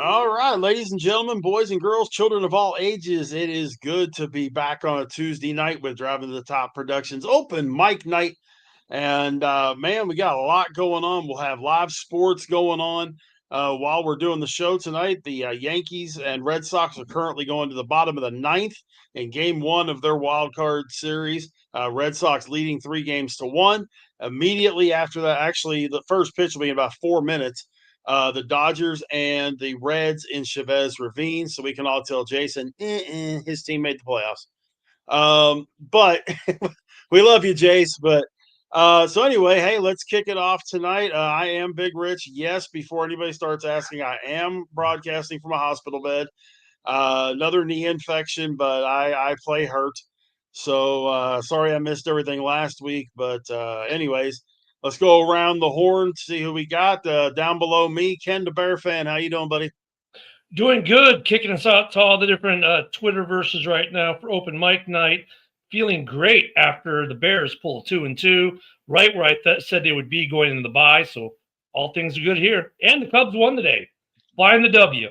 All right, ladies and gentlemen, boys and girls, children of all ages, it is good to be back on a Tuesday night with Driving to the Top Productions open mic night. And man, we got a lot going on. We'll have live sports going on while we're doing the show tonight. The Yankees and Red Sox are currently going to the bottom of the ninth in game one of their wild card series. Red Sox leading 3-1. Immediately after that, actually, the first pitch will be in about 4 minutes. The Dodgers and the Reds in Chavez Ravine. So we can all tell Jason his team made the playoffs. But we love you, Jace. But so anyway, hey, let's kick it off tonight. I am Big Rich. Yes, before anybody starts asking, I am broadcasting from a hospital bed. Another knee infection, but I play hurt. So sorry I missed everything last week. But anyways, let's go around the horn to see who we got. Down below me, Ken the Bear fan. How you doing, buddy? Doing good. Kicking us out to all the different Twitterverses right now for open mic night. Feeling great after the Bears pull 2-2, right where I said they would be going into the bye. So all things are good here. And the Cubs won today. Flying the W.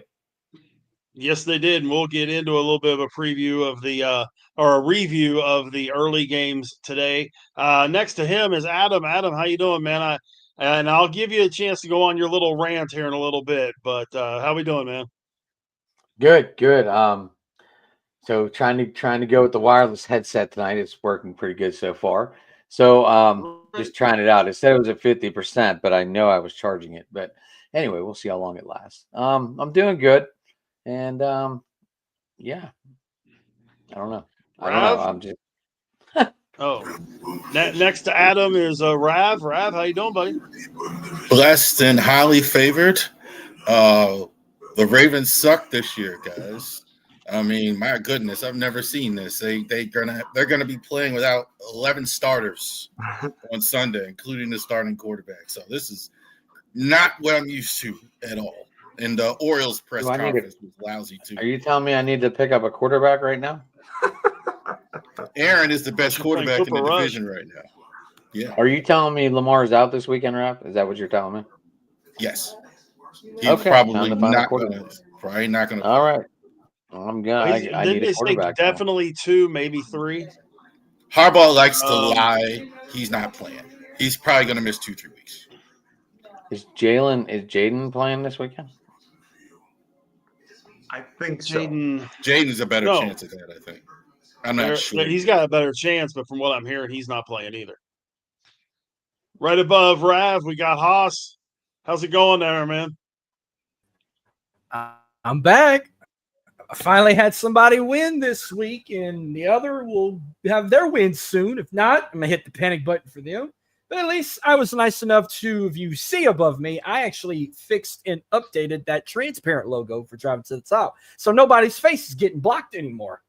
Yes, they did. And we'll get into a little bit of a preview of the or a review of the early games today. Next to him is Adam. Adam, how you doing, man? I'll give you a chance to go on your little rant here in a little bit. But how we doing, man? Good. So trying to go with the wireless headset tonight. It's working pretty good so far. So just trying it out. It said it was at 50%, but I know I was charging it. But anyway, we'll see how long it lasts. I'm doing good. And yeah. I don't know. I'm just next to Adam is Rav. Rav, how you doing, buddy? Blessed and highly favored. The Ravens suck this year, guys. I mean, my goodness, I've never seen this. They're gonna be playing without 11 starters on Sunday, including the starting quarterback. So this is not what I'm used to at all. And the Orioles press conference was lousy too. Are you telling me I need to pick up a quarterback right now? Aaron is the best quarterback in the division right now. Yeah. Are you telling me Lamar's out this weekend, Rap? Is that what you're telling me? Yes. He's probably not going to. All right. I'm going. I need a quarterback. Definitely 2, maybe 3. Harbaugh likes to lie. He's not playing. He's probably going to miss 2-3 weeks. Is Jaden playing this weekend? I think so. Jaden's a better chance of that, I think. I'm not sure. He's got a better chance, but from what I'm hearing, he's not playing either. Right above Rav, we got Haas. How's it going there, man? I'm back. I finally had somebody win this week, and the other will have their win soon. If not, I'm going to hit the panic button for them. But at least I was nice enough to, if you see above me, I actually fixed and updated that transparent logo for Driving to the Top. So nobody's face is getting blocked anymore.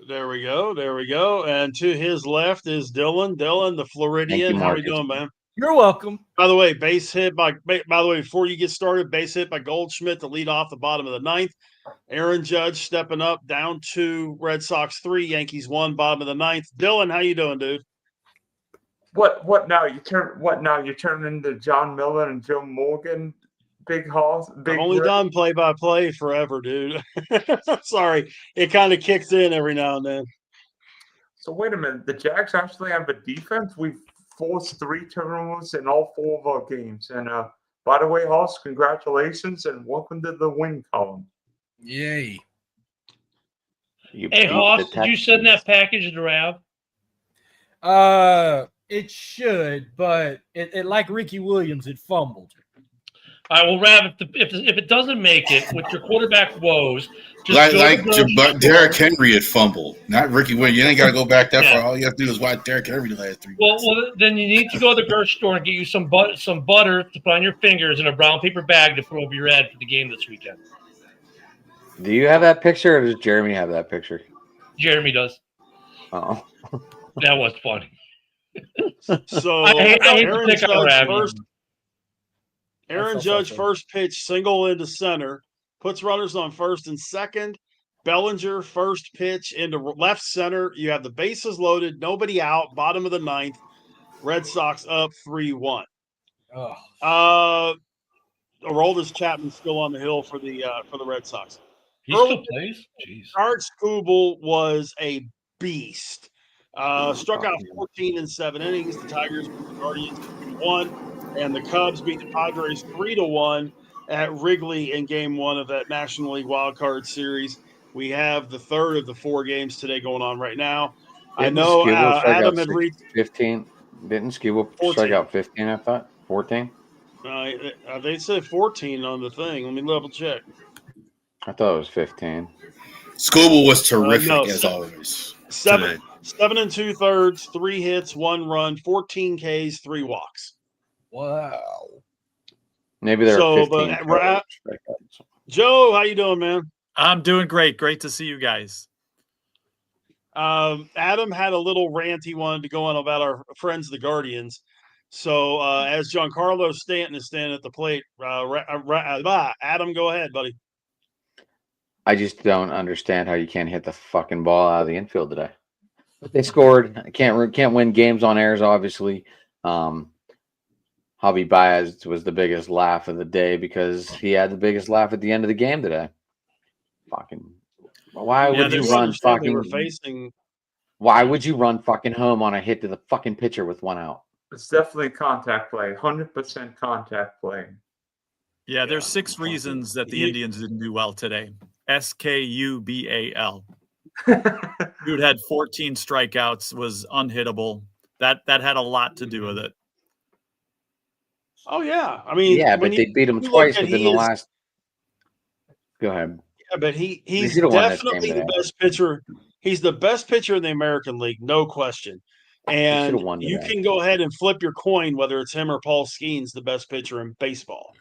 There we go. And to his left is Dylan. Dylan, the Floridian. How are you doing, man? You're welcome. By the way, before you get started, base hit by Goldschmidt to lead off the bottom of the ninth. Aaron Judge stepping up, down 2, Red Sox 3, Yankees 1, bottom of the ninth. Dylan, how you doing, dude? What now? You turn into John Miller and Joe Morgan, Big Hoss. I've only done play-by-play forever, dude. Sorry, it kind of kicks in every now and then. So wait a minute, the Jags actually have a defense. We've forced 3 turnovers in all 4 of our games. And by the way, Hoss, congratulations and welcome to the win column. Yay! Hey, Hoss, did you send that package to Rav? It should, but it like Ricky Williams, it fumbled. All right, well, Rav, if it doesn't make it with your quarterback woes, just Derrick Henry had fumbled, not Ricky Williams. You ain't got to go back that far. All you have to do is watch Derrick Henry the last 3 weeks. Well, then you need to go to the grocery store and get you some butter to put on your fingers in a brown paper bag to put over your head for the game this weekend. Do you have that picture, or does Jeremy have that picture? Jeremy does. Oh, that was funny. So I hate Aaron to pick on Rav. Aaron Judge first pitch single into center, puts runners on first and second. Bellinger first pitch into left center. You have the bases loaded, nobody out, bottom of the ninth. Red Sox up 3-1. Aroldis Chapman's still on the hill for the Red Sox. He Early- still plays? Jeez. Art Skubal was a beast. Struck out 14 in 7 innings. The Tigers beat the Guardians 3-1, and the Cubs beat the Padres 3-1 at Wrigley in Game 1 of that National League Wild Card Series. We have the third of the 4 games today going on right now. I know Adam had reached 15. Didn't Skubal 14. strike out 15? I thought 14. They said 14 on the thing. Let me double check. I thought it was 15. Skubal was terrific No, as always. 7 2/3, 3 hits, 1 run, 14 Ks, 3 walks. Wow. Maybe there So, are 15. but Joe, how you doing, man? I'm doing great. Great to see you guys. Adam had a little rant he wanted to go on about our friends, the Guardians. So, as Giancarlo Stanton is standing at the plate, Adam, go ahead, buddy. I just don't understand how you can't hit the fucking ball out of the infield today. But they scored. Can't win games on airs, obviously. Javi Baez was the biggest laugh of the day because he had the biggest laugh at the end of the game today. Fucking. Why would you run fucking? Why would you run fucking home on a hit to the fucking pitcher with 1 out? It's definitely a contact play. 100% contact play. Yeah, there's 6 reasons that the Indians didn't do well today. Skubal. Dude had 14 strikeouts, was unhittable. That had a lot to do with it. Oh yeah, I mean, yeah, but they beat him twice within the last. Go ahead. Yeah, but he's definitely the best pitcher. He's the best pitcher in the American League, no question. And you can go ahead and flip your coin whether it's him or Paul Skeens, the best pitcher in baseball.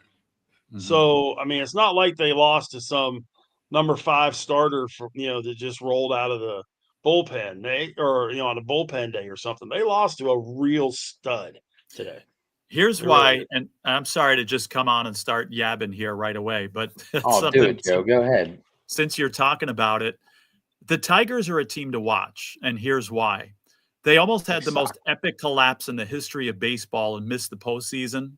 Mm-hmm. So I mean, it's not like they lost to some number 5 starter that just rolled out of the bullpen, on a bullpen day or something. They lost to a real stud today. Here's why, and I'm sorry to just come on and start yabbing here right away, but do it, Joe. Go ahead. Since you're talking about it, the Tigers are a team to watch, and here's why. They almost had the most epic collapse in the history of baseball and missed the postseason,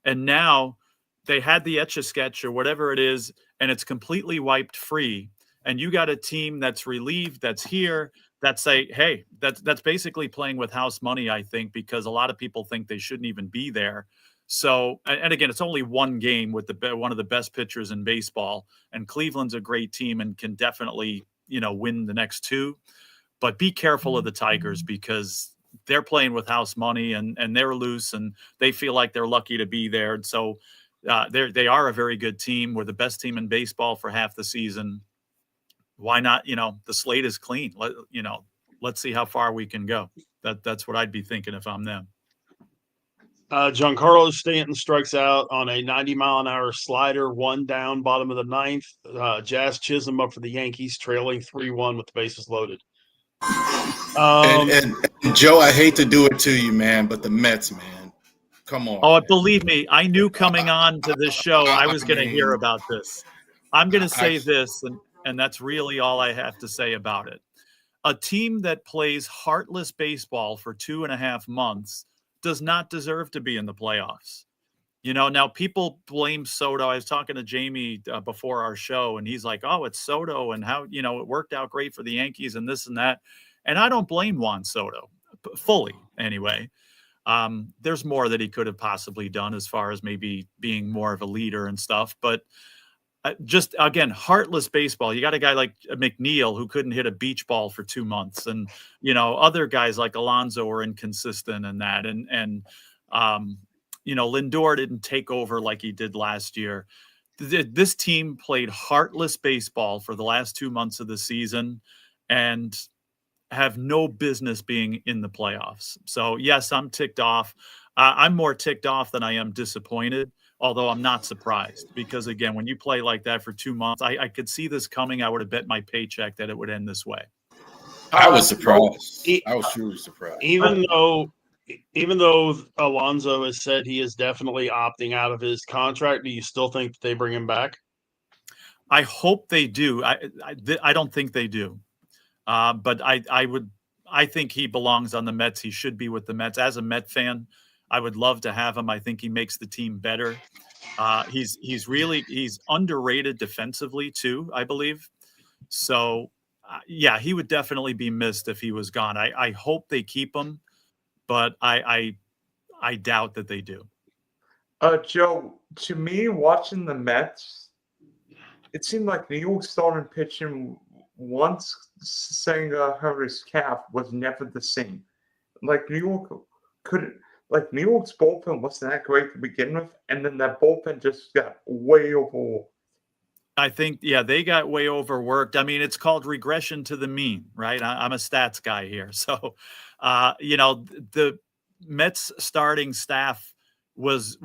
and now they had the Etch-a-Sketch or whatever it is, and it's completely wiped free. And you got a team that's relieved, that's here, that's that's basically playing with house money, I think, because a lot of people think they shouldn't even be there. So, and again, it's only 1 game with one of the best pitchers in baseball, and Cleveland's a great team and can definitely, win the next 2. But be careful of the Tigers because they're playing with house money and they're loose and they feel like they're lucky to be there. And so they are a very good team. We're the best team in baseball for half the season. Why not? The slate is clean. Let's see how far we can go. That's what I'd be thinking if I'm them. Giancarlo Stanton strikes out on a 90-mile-an-hour slider, 1 down, bottom of the 9th. Jazz Chisholm up for the Yankees, trailing 3-1 with the bases loaded. And Joe, I hate to do it to you, man, but the Mets, man, come on. Oh, believe me, I knew coming on to this show I was going to hear about this. I'm going to say this, and that's really all I have to say about it. A team that plays heartless baseball for 2.5 months does not deserve to be in the playoffs. Now people blame Soto. I was talking to Jamie before our show, and he's like, oh, it's Soto and how, it worked out great for the Yankees and this and that. And I don't blame Juan Soto fully anyway. There's more that he could have possibly done as far as maybe being more of a leader and stuff. But just, again, heartless baseball. You got a guy like McNeil who couldn't hit a beach ball for 2 months. And, other guys like Alonso were inconsistent in that. And Lindor didn't take over like he did last year. This team played heartless baseball for the last 2 months of the season and have no business being in the playoffs. So, yes, I'm ticked off. I'm more ticked off than I am disappointed, although I'm not surprised because, again, when you play like that for 2 months, I could see this coming. I would have bet my paycheck that it would end this way. I was surprised. I was truly surprised. Even though Alonso has said he is definitely opting out of his contract, do you still think that they bring him back? I hope they do. I don't think they do. But I think he belongs on the Mets. He should be with the Mets. As a Met fan, I would love to have him. I think he makes the team better. He's underrated defensively too, I believe. So yeah, he would definitely be missed if he was gone. I hope they keep him, but I doubt that they do. Joe, to me, watching the Mets, it seemed like New York started pitching once Senga hurt his calf was never the same. Like New York's bullpen wasn't that great to begin with, and then that bullpen just got way overworked. I think, yeah, they got way overworked. I mean, it's called regression to the mean, right? I'm a stats guy here. So, the Mets starting staff was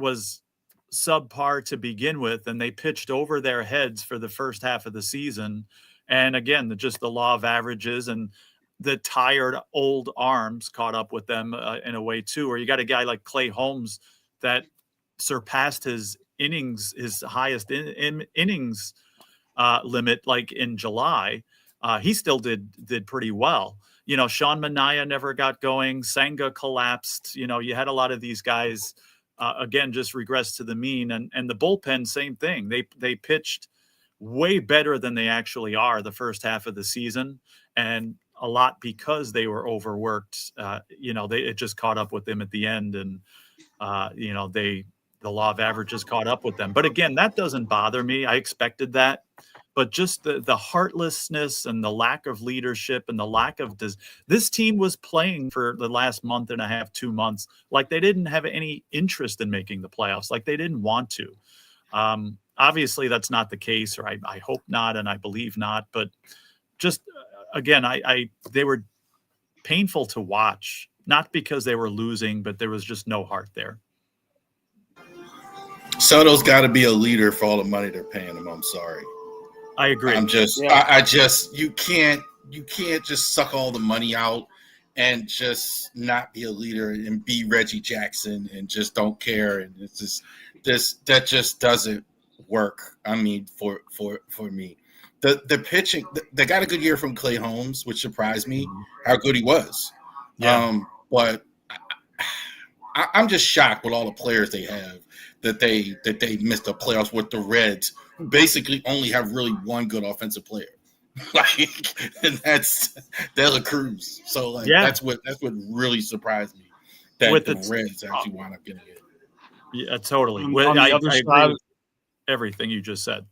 subpar to begin with, and they pitched over their heads for the first half of the season. And again, just the law of averages and the tired old arms caught up with them in a way too. Or you got a guy like Clay Holmes that surpassed his innings, his highest innings limit, like in July. He still did pretty well. Sean Manaea never got going. Senga collapsed. You had a lot of these guys again just regress to the mean, and the bullpen, same thing. They pitched way better than they actually are the first half of the season, and a lot because they were overworked. It just caught up with them at the end, and the law of averages caught up with them. But again, that doesn't bother me. I expected that. But just the heartlessness and the lack of leadership and the lack of this team was playing for the last month and a half, 2 months, like they didn't have any interest in making the playoffs, like they didn't want to. Obviously, that's not the case, or I hope not, and I believe not. But just again, they were painful to watch, not because they were losing, but there was just no heart there. Soto's got to be a leader for all the money they're paying him. I'm sorry. I agree. You can't just suck all the money out and just not be a leader and be Reggie Jackson and just don't care. And it's just that just doesn't work. I mean, for me, the pitching, they got a good year from Clay Holmes, which surprised me how good he was. Yeah. But I'm just shocked with all the players they have that they missed the playoffs with the Reds, who basically only have really one good offensive player, and that's Dela Cruz. So that's what really surprised me, that the Reds actually wound up getting it. Yeah, totally. On the other I side, agree with everything you just said.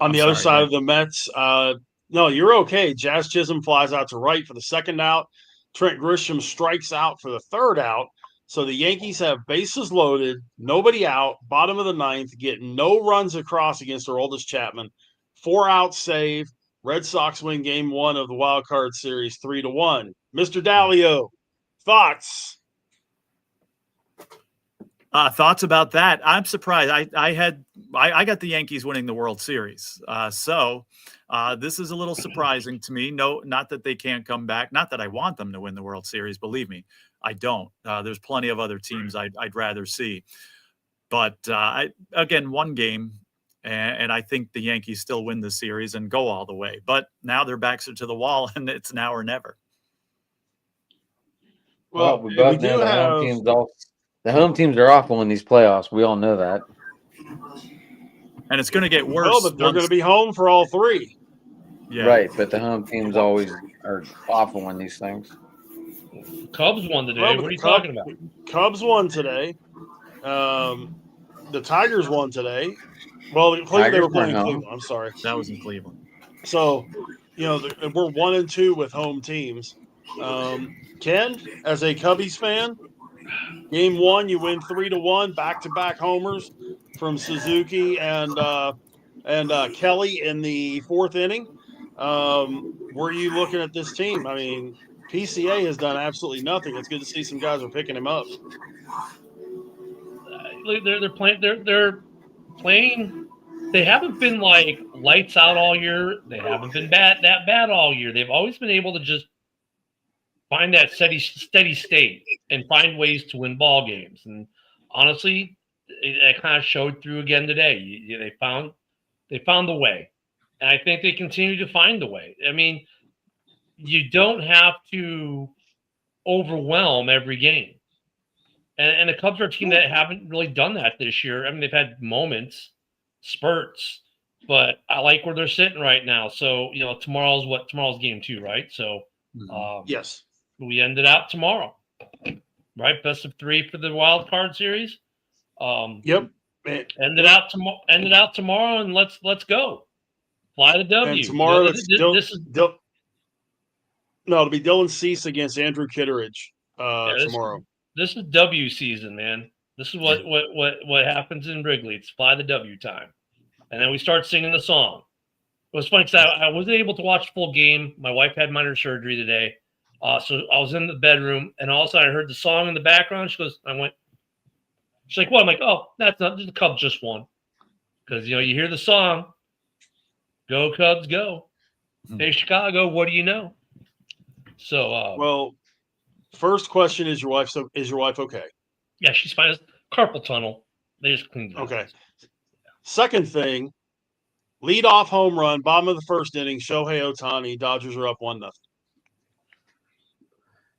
On the other side of the Mets, no, you're okay. Jazz Chisholm flies out to right for the second out. Trent Grisham strikes out for the third out. So the Yankees have bases loaded, nobody out, bottom of the ninth, get no runs across against Aroldis Chapman. 4-out save. Red Sox win game one of the wild card series 3-1. Mr. Dalio, thoughts? Thoughts about that? I'm surprised. I got the Yankees winning the World Series. So this is a little surprising to me. No, not that they can't come back. Not that I want them to win the World Series. Believe me, I don't. There's plenty of other teams I'd rather see. But again, one game, and I think the Yankees still win the series and go all the way. But now their backs are to the wall, and it's now or never. Well, we both know the home teams are awful in these playoffs. We all know that. And it's going to get worse. Well, but they're going to be home for all three. Yeah. Right, but the home teams always are awful in these things. Cubs won today. What are you talking about? Cubs won today. The Tigers won today. Well, they were playing Cleveland. I'm sorry. That was in Cleveland. So, we're 1-2 with home teams. Ken, as a Cubbies fan, game one, you win 3-1, back-to-back homers from Suzuki and Kelly in the fourth inning. Were you looking at this team? I mean, PCA has done absolutely nothing. It's good to see some guys are picking him up. They're playing. They haven't been like lights out all year. They haven't been that bad all year. They've always been able to just find that steady state and find ways to win ball games. And honestly, it kind of showed through again today. They found the way, and I think they continue to find the way. I mean, you don't have to overwhelm every game. And the Cubs are a team that haven't really done that this year. I mean, they've had moments, spurts, but I like where they're sitting right now. So, tomorrow's game 2, right? So, Yes. we ended out tomorrow, right? Best of 3 for the wild card series. Yep. Ended out tomorrow, and let's go. Fly the W. And tomorrow it'll be Dylan Cease against Andrew Kitteridge tomorrow. This is W season, man. This is what happens in Wrigley. It's fly the W time. And then we start singing the song. It was funny because I wasn't able to watch the full game. My wife had minor surgery today. So I was in the bedroom, and all of a sudden I heard the song in the background. She's like, what? I'm like, oh, that's not, the Cubs just won. Because, you hear the song, go Cubs, go. Hey, Chicago, what do you know? So, well, first question, is your wife okay? Yeah, she's fine. It's carpal tunnel. They just cleaned it up. Okay. Second thing, lead off home run, bottom of the first inning, Shohei Ohtani. Dodgers are up 1-0.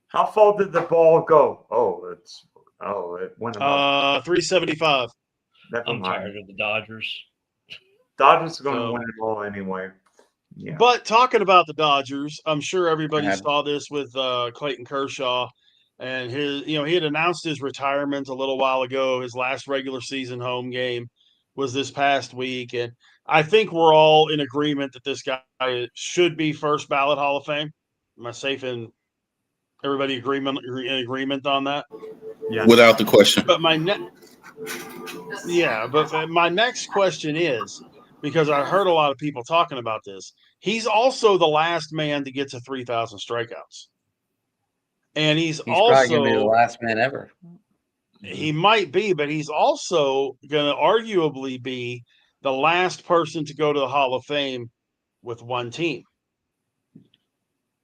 How far did the ball go? It went about 375. I'm tired of the Dodgers. Dodgers are going to win it all anyway. Yeah. But talking about the Dodgers, I'm sure everybody saw this with Clayton Kershaw, and he had announced his retirement a little while ago. His last regular season home game was this past week, and I think we're all in agreement that this guy should be first ballot Hall of Fame. Am I safe in everybody in agreement on that? Yeah, without the question. But my next question is, because I heard a lot of people talking about this, he's also the last man to get to 3,000 strikeouts. And he's also probably going to be the last man ever. He might be, but he's also going to arguably be the last person to go to the Hall of Fame with one team,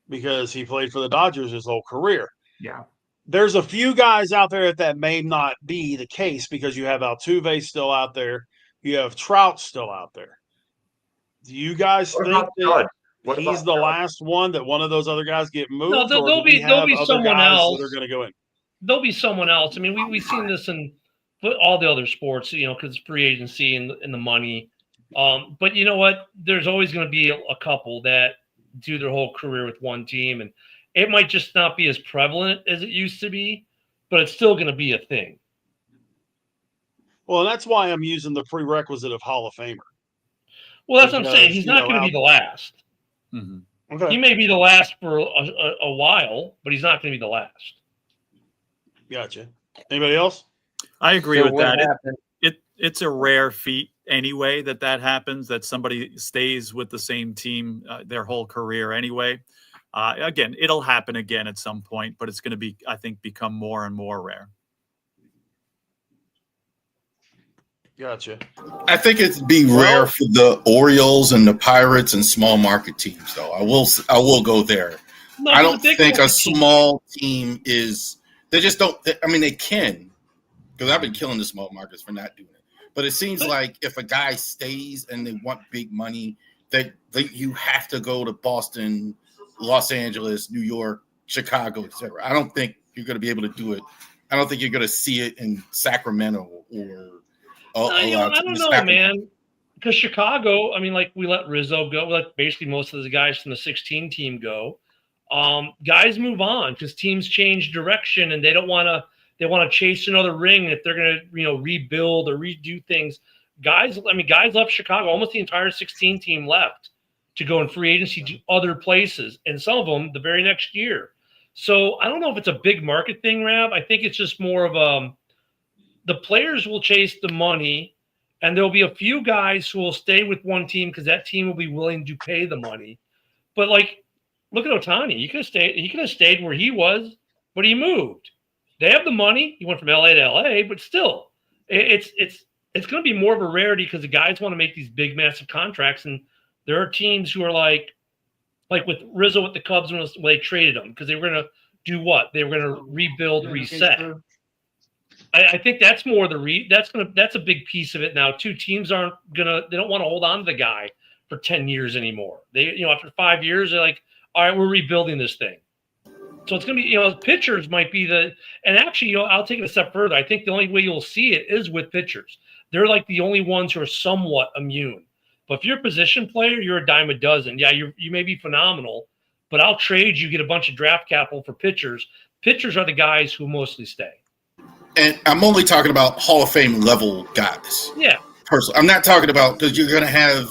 because he played for the Dodgers his whole career. Yeah. There's a few guys out there that may not be the case, because you have Altuve still out there. You have Trout still out there. Do you guys think that he's the last one, that one of those other guys get moved? No, there'll be someone else that are going to go in. There'll be someone else. I mean, we've seen this in all the other sports, because it's free agency and the money. But you know what? There's always going to be a couple that do their whole career with one team, and it might just not be as prevalent as it used to be, but it's still going to be a thing. Well, that's why I'm using the prerequisite of Hall of Famer. Well, that's what I'm saying. He's not going to be the last. Mm-hmm. Okay. He may be the last for a while, but he's not going to be the last. Gotcha. Anybody else? I agree with that. It's a rare feat anyway that happens, that somebody stays with the same team their whole career anyway. Again, it'll happen again at some point, but it's going to be, I think, become more and more rare. Gotcha. I think it'd be rare for the Orioles and the Pirates and small market teams, though. I will go there. No, I don't think a small team is. They just don't. I mean, they can, because I've been killing the small markets for not doing it. But it seems like if a guy stays and they want big money, that you have to go to Boston, Los Angeles, New York, Chicago, etc. I don't think you're going to be able to do it. I don't think you're going to see it in Sacramento or. I don't know, man. Because Chicago, I mean, like, we let Rizzo go. We let basically most of the guys from the 16 team go. Guys move on because teams change direction, and they don't want to. They want to chase another ring if they're going to, rebuild or redo things. Guys left Chicago. Almost the entire 16 team left to go in free agency to other places, and some of them the very next year. So I don't know if it's a big market thing, Rav. I think it's just more of the players will chase the money, and there'll be a few guys who will stay with one team because that team will be willing to pay the money. But like, look at Ohtani. He could have stayed where he was, but he moved. They have the money. He went from LA to LA, but still, it's going to be more of a rarity because the guys want to make these big, massive contracts, and there are teams who are like with Rizzo with the Cubs when they traded him, because they were going to do what? They were going to rebuild, reset. I think that's more that's a big piece of it now too. Teams they don't want to hold on to the guy for 10 years anymore. They, after 5 years, they're like, all right, we're rebuilding this thing. So it's going to be, pitchers might be and actually, I'll take it a step further. I think the only way you'll see it is with pitchers. They're like the only ones who are somewhat immune. But if you're a position player, you're a dime a dozen. Yeah, you may be phenomenal, but I'll trade you, get a bunch of draft capital for pitchers. Pitchers are the guys who mostly stay. And I'm only talking about Hall of Fame level guys. Yeah. Personally, I'm not talking about because you're going to have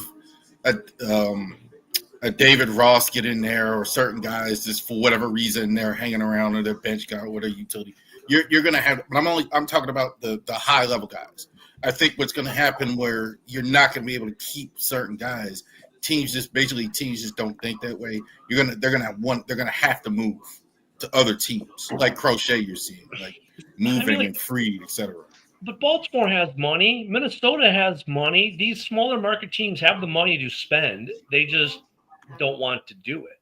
a David Ross get in there or certain guys just for whatever reason they're hanging around or their bench guy or whatever utility. You're going to have, but I'm talking about the high level guys. I think what's going to happen where you're not going to be able to keep certain guys. Teams just don't think that way. They're going to have to move to other teams like Crochet. You're seeing like moving and freed, etc. But Baltimore has money. Minnesota has money. These smaller market teams have the money to spend. They just don't want to do it.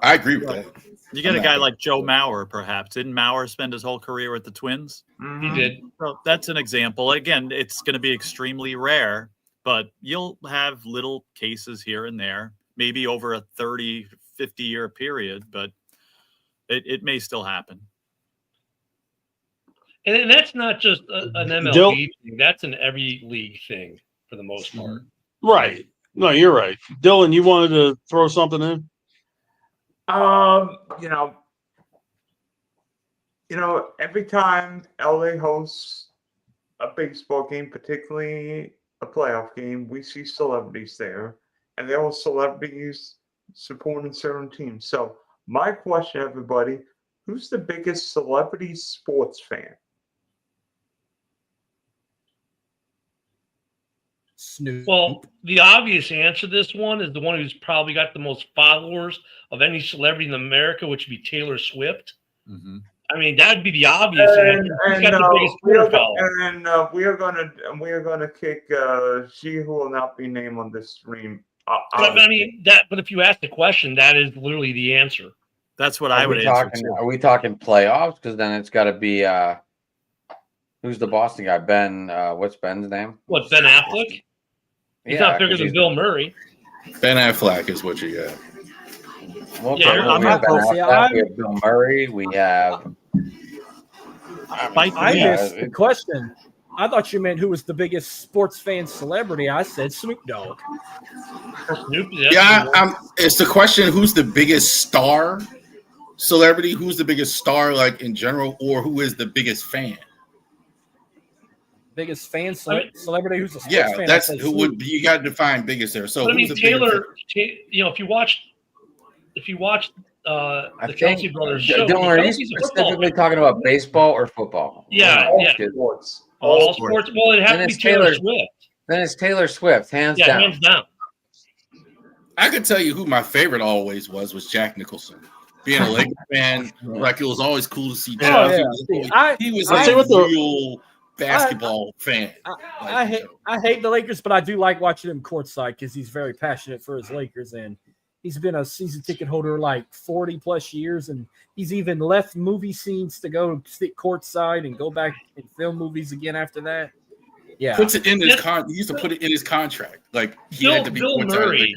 I agree with that. You get a guy like Joe Mauer, perhaps. Didn't Mauer spend his whole career with the Twins? He did. So that's an example. Again, it's going to be extremely rare, but you'll have little cases here and there, maybe over a 30, 50-year period, but it may still happen. And that's not just an MLB thing. That's an every league thing for the most part. Right. No, you're right. Dylan, you wanted to throw something in? Every time LA hosts a baseball game, particularly a playoff game, we see celebrities there, and they're all celebrities supporting certain teams. So my question, everybody, who's the biggest celebrity sports fan? Snoop. Well, the obvious answer to this one is the one who's probably got the most followers of any celebrity in America, which would be Taylor Swift. Mm-hmm. I mean, that'd be the obvious answer. He's got the biggest Twitter follower. And we are gonna kick she who will not be named on this stream. But if you ask the question, that is literally the answer. That's what I would answer too. Are we talking playoffs? Because then it's got to be who's the Boston guy? Ben. What's Ben's name? What, Ben Affleck? He's not bigger than Bill Murray. Ben Affleck is what you got. Well, Yeah, we have Ben Affleck, we have Bill Murray. We have. I missed the question. I thought you meant who was the biggest sports fan celebrity. I said Snoop Dogg. Snoop, it's the question: who's the biggest star celebrity? Who's the biggest star, like in general, or who is the biggest fan? Biggest fan celebrity who's a sports fan. That's who would be. You got to define biggest there. So, but I mean, Taylor. If you watch the Kelsey brothers show, Dylan, are you specifically talking about baseball or football? Yeah, sports. All sports. Well, it has to be Taylor Swift. Then it's Taylor Swift, hands down. Hands down. I could tell you who my favorite always was Jack Nicholson. Being a Lakers fan, like it was always cool to see Jack. He was a real basketball fan. I hate the Lakers, but I do like watching him courtside because he's very passionate for his Lakers, and he's been a season ticket holder like 40 plus years, and he's even left movie scenes to go sit courtside and go back and film movies again after that. Yeah, puts it in his he used to put it in his contract. Like he had to be Bill Murray.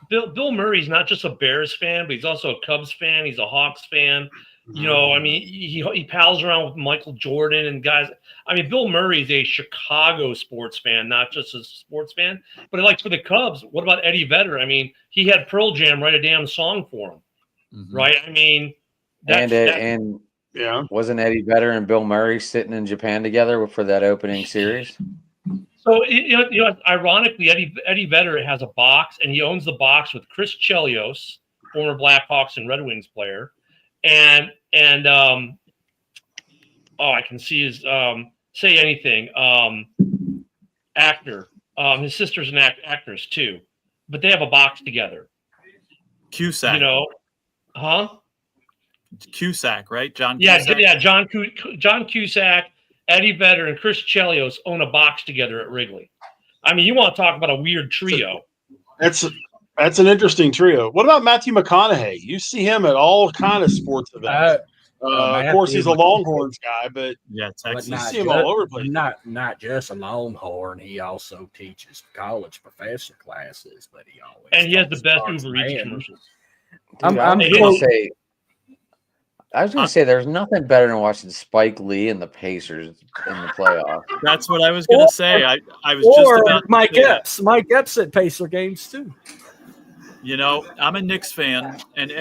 Bill Murray's not just a Bears fan, but he's also a Cubs fan. He's a Hawks fan. I mean, he pals around with Michael Jordan and guys. I mean, Bill Murray is a Chicago sports fan, not just a sports fan. But like for the Cubs, what about Eddie Vedder? I mean, he had Pearl Jam write a damn song for him, right? I mean, wasn't Eddie Vedder and Bill Murray sitting in Japan together for that opening series? So ironically, Eddie Vedder has a box, and he owns the box with Chris Chelios, former Blackhawks and Red Wings player, and I can see his say anything actor. His sister's an actress too, but they have a box together. Cusack, Cusack, right? John. Cusack? John Cusack, Eddie Vedder, and Chris Chelios own a box together at Wrigley. I mean, you want to talk about a weird trio? That's an interesting trio. What about Matthew McConaughey? You see him at all kind of sports events. Of course, he's a Longhorns guy, but Texas. You see him all over the place. Not just a Longhorn. He also teaches college professor classes, but he has the best Uber Eats commercials. Dude, I'm Hey, going. I was gonna say there's nothing better than watching Spike Lee and the Pacers in the playoffs. That's what I was going to say. I was just Or about to Mike say that. Epps. Mike Epps at Pacer games too. You know, I'm a Knicks fan, and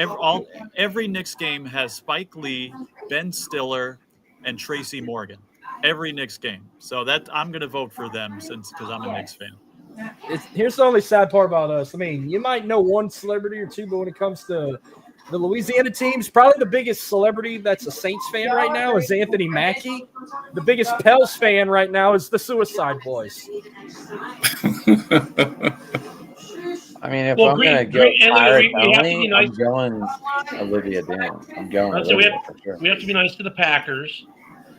every Knicks game has Spike Lee, Ben Stiller, and Tracy Morgan. Every Knicks game. So that I'm going to vote for them because I'm a Knicks fan. Here's the only sad part about us. I mean, you might know one celebrity or two, but when it comes to the Louisiana teams, probably the biggest celebrity that's a Saints fan right now is Anthony Mackie. The biggest Pels fan right now is the Suicide Boys. I mean, if Well, I'm gonna go we Pirates have to be only, nice. I'm going Olivia Dillon. I'm going So Olivia for sure. we have to be nice to the Packers.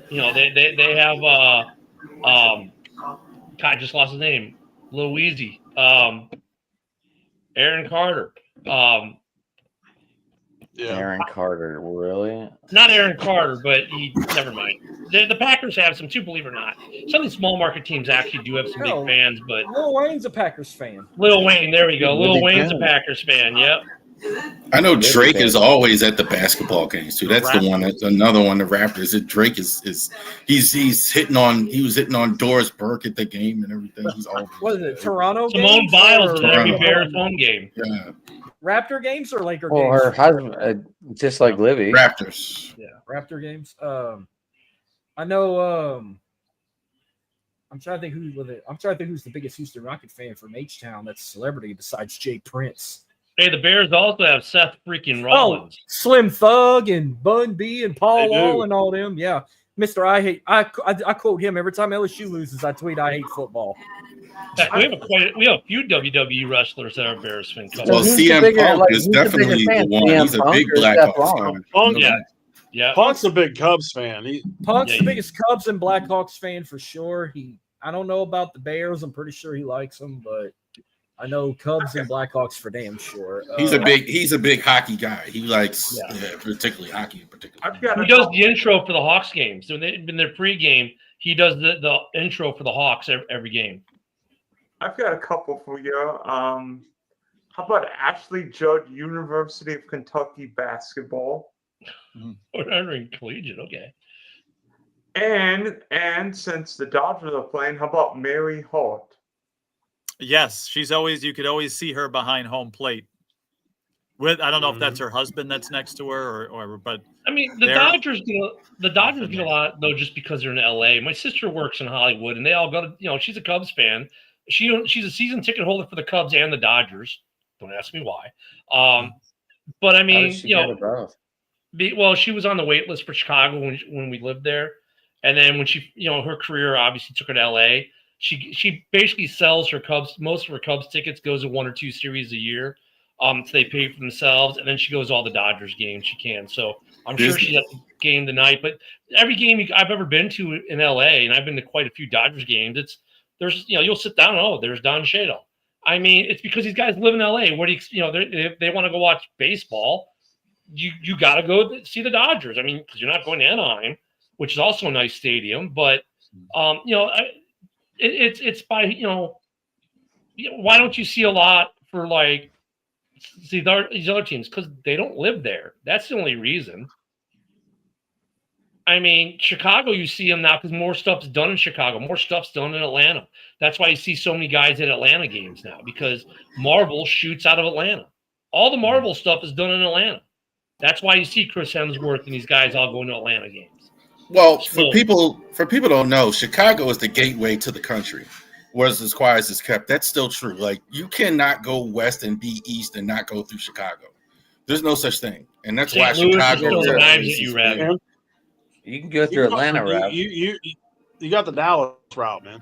You know, they have God, I just lost his name. Louise. Aaron Carter. Yeah. Aaron Carter, really? Not Aaron Carter, but never mind. The Packers have some too, believe it or not. Some of these small market teams actually do have some big fans, but Lil Wayne's a Packers fan. Lil Wayne, there we go. Lil Really Wayne's a good. Packers fan. Yep. I know Drake is always at the basketball games too. That's the one. That's another one. The Raptors. Drake is he's hitting on. He was hitting on Doris Burke at the game and everything. He's always. What is it? Toronto. Simone games Biles or is at every Toronto. Bears home game. Yeah, Raptor games or Laker Well, games? her husband, just like Livy. Raptors. Yeah, Raptor games. I know. I'm trying to think who's with it. I'm trying to think who's the biggest Houston Rocket fan from H-Town that's a celebrity besides Jay Prince. Hey, the Bears also have Seth freaking Rollins. Slim Thug and Bun B and Paul They do. Wall and all them. Yeah, Mr. I hate. I quote him every time LSU loses. I tweet I hate football. In fact, we have a few WWE wrestlers that are Bears fans. Well, who's the CM bigger- Punk like, is who's the definitely bigger fan, the one. CM He's a Punk big or Black Seth Hawks Rollins? fan. Yeah. Yeah. Punk's a big Cubs fan. Punk's Yeah, the biggest Cubs and Blackhawks fan for sure. I don't know about the Bears. I'm pretty sure he likes them, but I know Cubs and Blackhawks for damn sure. He's a big hockey guy. He likes particularly hockey in particular. Who does the intro for the Hawks games? In their pregame, he does the intro for the Hawks every game. I've got a couple for you. How about Ashley Judd, University of Kentucky basketball? Or entering collegiate, okay. And since the Dodgers are playing, how about Mary Hart? Yes, you could always see her behind home plate. I don't know if that's her husband that's next to her or but I mean, the Dodgers get a lot though just because they're in LA. My sister works in Hollywood, and they all go to. She's a Cubs fan. She's a season ticket holder for the Cubs and the Dodgers. Don't ask me why. But I mean, she was on the wait list for Chicago when we lived there, and then when she, her career obviously took her to LA. She basically sells her Cubs. Most of her Cubs tickets goes to 1 or 2 series a year. So they pay for themselves, and then she goes to all the Dodgers games she can. So I'm sure she's at the game tonight. But every game I've ever been to in LA, and I've been to quite a few Dodgers games, you'll sit down. Oh, there's Don Cheadle. I mean, it's because these guys live in LA. Where if they want to go watch baseball, you got to go see the Dodgers. I mean, because you're not going to Anaheim, which is also a nice stadium. But it's by why don't you see a lot for these other teams? Because they don't live there. That's the only reason. I mean, Chicago, you see them now because more stuff's done in Chicago. More stuff's done in Atlanta. That's why you see so many guys at Atlanta games now, because Marvel shoots out of Atlanta. All the Marvel stuff is done in Atlanta. That's why you see Chris Hemsworth and these guys all going to Atlanta games. Well, for people who don't know, Chicago is the gateway to the country. Whereas as quiet as it's kept, that's still true. Like, you cannot go west and be east and not go through Chicago. There's no such thing, and that's why Chicago. You can go through Atlanta route. You got the Dallas route, man.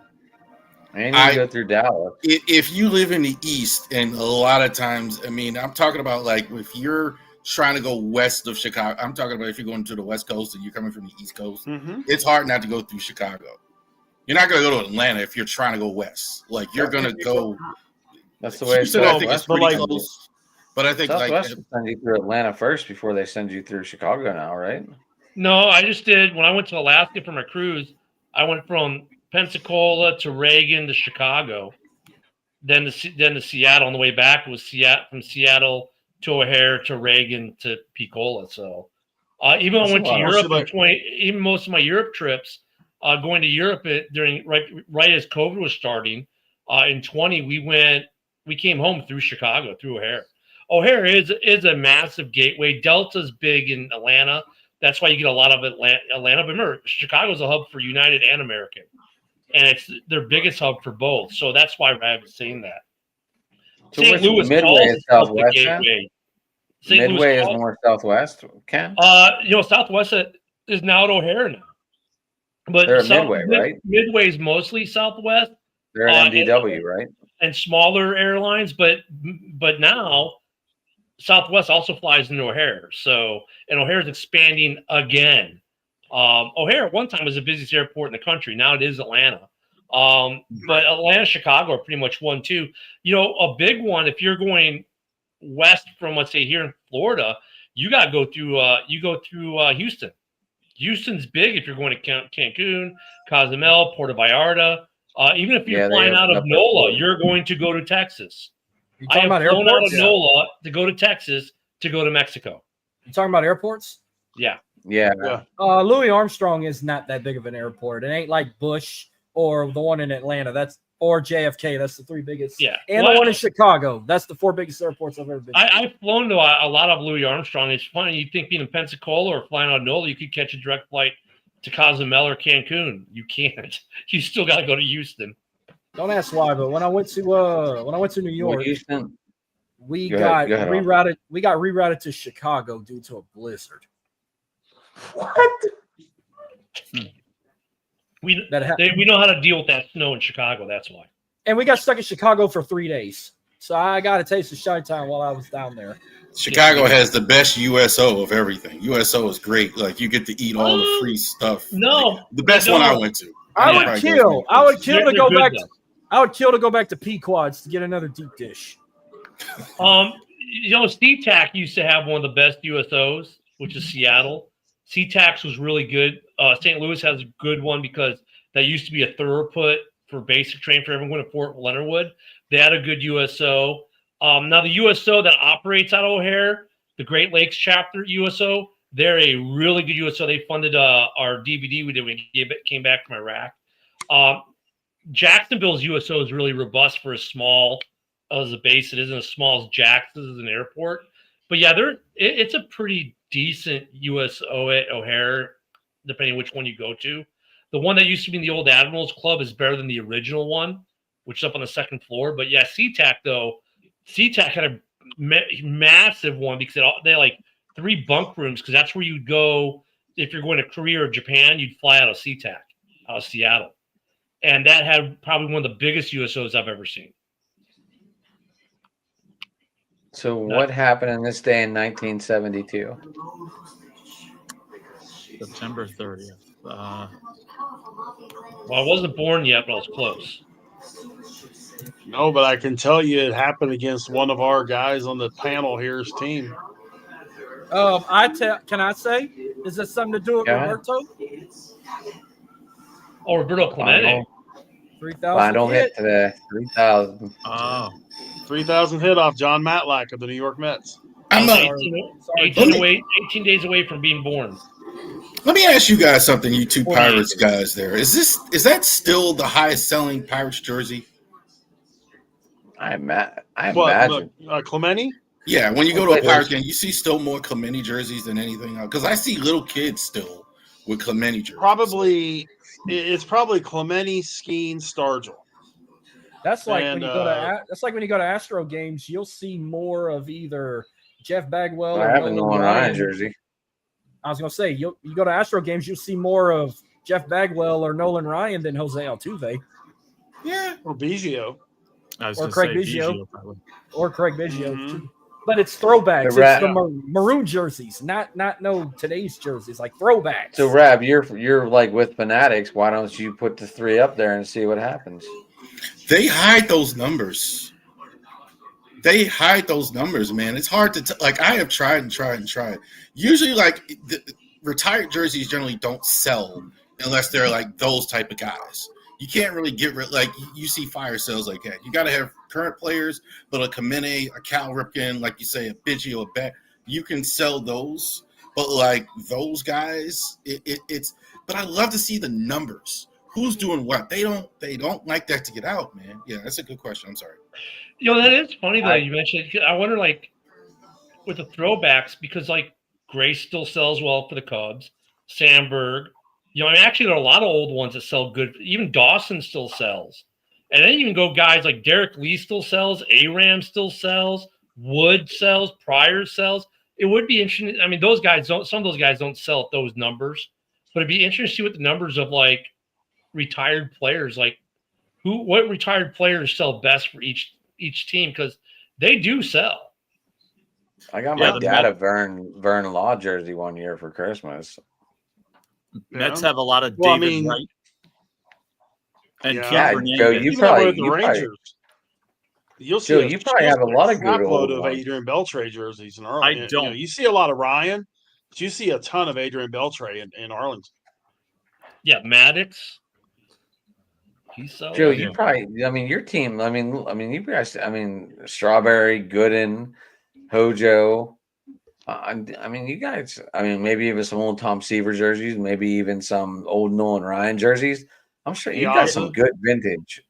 And you can go through Dallas. If you live in the east, and a lot of times, I mean, I'm talking about like if you're trying to go west of Chicago, I'm talking about if you're going to the West Coast and you're coming from the East Coast, it's hard not to go through Chicago. You're not going to go to Atlanta if you're trying to go west. Like, you're going to go. That's the way it's I think it's pretty close. But I think Southwest will send you through Atlanta first before they send you through Chicago now, right? No, I just did. When I went to Alaska for my cruise, I went from Pensacola to Reagan to Chicago, then to Seattle. On the way back, it was from Seattle to O'Hare to Reagan to Picola. So even when I went to Well, Europe should in even most of my Europe trips, going to Europe during right as COVID was starting in 20, we came home through Chicago through O'Hare. O'Hare is a massive gateway. Delta's big in Atlanta. That's why you get a lot of Atlanta. But remember, Chicago's a hub for United and American, and it's their biggest hub for both. So that's why I was saying that. So St. Louis Midway calls is itself the Southwest, Ken? gateway. St. Louis Midway is calls- more Southwest, Ken? Southwest is now at O'Hare now. But They're at Midway, right? Midway is mostly Southwest. They're at MDW, right? And smaller airlines, but now Southwest also flies into O'Hare. So, and O'Hare's expanding again. O'Hare at one time was the busiest airport in the country. Now it is Atlanta. But Atlanta, Chicago are pretty much 1-2. A big one, if you're going west from, let's say, here in Florida, you got to go through Houston. Houston's big if you're going to Cancun, Cozumel, Puerto Vallarta. Even if you're flying out of NOLA, you're going to go to Texas. You I talking have about flown out airports? of NOLA to go to Texas to go to Mexico. You talking about airports? Yeah. Yeah. Louis Armstrong is not that big of an airport. It ain't like Bush or the one in Atlanta. Or JFK. That's the three biggest. Yeah. And the one in Chicago. That's the four biggest airports I've ever been to. I've flown to a lot of Louis Armstrong. It's funny. You think being in Pensacola or flying out of NOLA, you could catch a direct flight to Cozumel or Cancun. You can't. You still got to go to Houston. Don't ask why, but when I went to New York, Houston. we Go got ahead, rerouted. We got rerouted to Chicago due to a blizzard. What? We know how to deal with that snow in Chicago. That's why. And we got stuck in Chicago for 3 days. So I got a taste of Chi-Town while I was down there. Chicago has the best USO of everything. USO is great. Like you get to eat all the free stuff. No, like, the best one I went to. I would kill to go back. Though. I would kill to go back to Pequods to get another deep dish. SeaTac used to have one of the best USOs, which is Seattle. SeaTac was really good. St. Louis has a good one because that used to be a thoroughput for basic train for everyone at Fort Leonard Wood. They had a good USO. Now the USO that operates out of O'Hare, the Great Lakes chapter USO, they're a really good USO. They funded our DVD we did when we came back from Iraq. Jacksonville's USO is really robust for as small as a base. It isn't as small as Jackson's as an airport. But yeah, it's a pretty decent USO at O'Hare, depending on which one you go to. The one that used to be in the old Admirals Club is better than the original one, which is up on the second floor. But yeah, SeaTac had a massive one because they had like 3 bunk rooms because that's where you'd go if you're going to Korea or Japan. You'd fly out of SeaTac, out of Seattle. And that had probably one of the biggest USOs I've ever seen. So what happened in this day in 1972? September 30th. Well, I wasn't born yet, but I was close. No, but I can tell you it happened against one of our guys on the panel here's team. Can I say? Is this something to do with Roberto? Oh, Roberto Clemente. 3,000 Final hit today. 3,000. Oh. 3,000 hit off John Matlack of the New York Mets. I'm not, 18 days away from being born. let me ask you guys something, you two Pirates guys there. Is that still the highest selling Pirates jersey? I imagine. Clemente? Yeah, when you go to a Pirates game, you see still more Clemente jerseys than anything else. Because I see little kids still with Clemente jerseys. It's probably Clemente, Skeen, Stargell. That's like when you go to Astro games, you'll see more of either Jeff Bagwell or I have a Nolan Nolan Ryan jersey. I was gonna say you go to Astro games, you'll see more of Jeff Bagwell or Nolan Ryan than Jose Altuve. Yeah, or Biggio. Or Craig Biggio. Or Craig Biggio. Mm-hmm. But it's throwbacks. It's the maroon jerseys, not no today's jerseys, like throwbacks. So Rab, you're like with Fanatics. Why don't you put the 3 up there and see what happens? They hide those numbers. Man. It's hard to like. I have tried and tried and tried. Usually, like the retired jerseys generally don't sell unless they're like those type of guys. You can't really get rid like you see fire sales like that. You got to have current players, but a Kamene, a Cal Ripken, like you say, a Biggio, a Bet. You can sell those, but like those guys, it's. But I love to see the numbers. Who's doing what? They don't like that to get out, man. Yeah, that's a good question. I'm sorry. That is funny though. You mentioned. I wonder, like, with the throwbacks, because like Grace still sells well for the Cubs, Sandberg. Actually, there are a lot of old ones that sell good. Even Dawson still sells, and then even go guys like Derek Lee still sells, Aram still sells, Wood sells, Pryor sells. It would be interesting. I mean, those guys don't. Some of those guys don't sell at those numbers, but it'd be interesting to see what the numbers of like retired players, like what retired players sell best for each team, because they do sell. I got my dad a Vern Law jersey one year for Christmas. Mets have a lot of David Wright and Keith Hernandez. Joe, you probably have a lot of good old of ones. Adrian Beltre jerseys in Arlington. I don't. You see a lot of Ryan, but you see a ton of Adrian Beltre in Arlington. Yeah, Maddox. Joe, you probably. I mean, your team. I mean, you guys. I mean, Strawberry, Gooden, Hojo. I mean, you guys. I mean, maybe even some old Tom Seaver jerseys, maybe even some old Nolan Ryan jerseys. I'm sure you got some good vintage.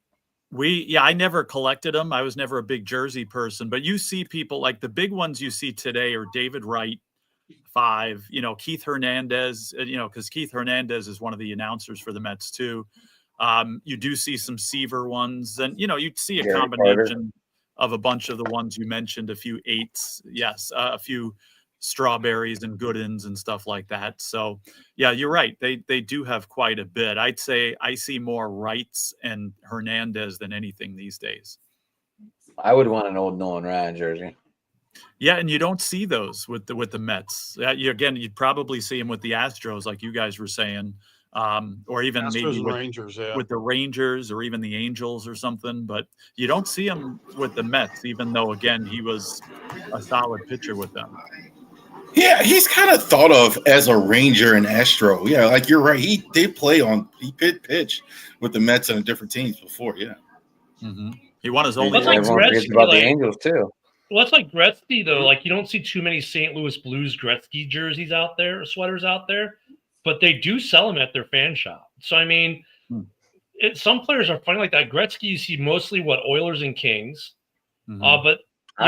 I never collected them. I was never a big jersey person, but you see people like the big ones you see today are David Wright, 5. Keith Hernandez. Because Keith Hernandez is one of the announcers for the Mets too. You do see some Seaver ones, and you'd see a combination of a bunch of the ones you mentioned, a few 8s, yes, a few Strawberries and Goodens and stuff like that. So yeah, you're right. They do have quite a bit. I'd say I see more Wrights and Hernandez than anything these days. I would want an old Nolan Ryan jersey. Yeah, and you don't see those with the Mets. You'd probably see them with the Astros, like you guys were saying. Or even Astros maybe with the Rangers or even the Angels or something, but you don't see him with the Mets, even though, again, he was a solid pitcher with them. Yeah, he's kind of thought of as a Ranger and Astro. Yeah, like you're right. He did he pitch with the Mets and different teams before, yeah. Mm-hmm. He won his only. Like Gretzky, about the Angels, too. Well, that's like Gretzky, though. Like, you don't see too many St. Louis Blues Gretzky jerseys out there, or sweaters out there. But they do sell them at their fan shop. So, I mean, some players are funny like that. Gretzky, you see mostly Oilers and Kings. Mm-hmm. But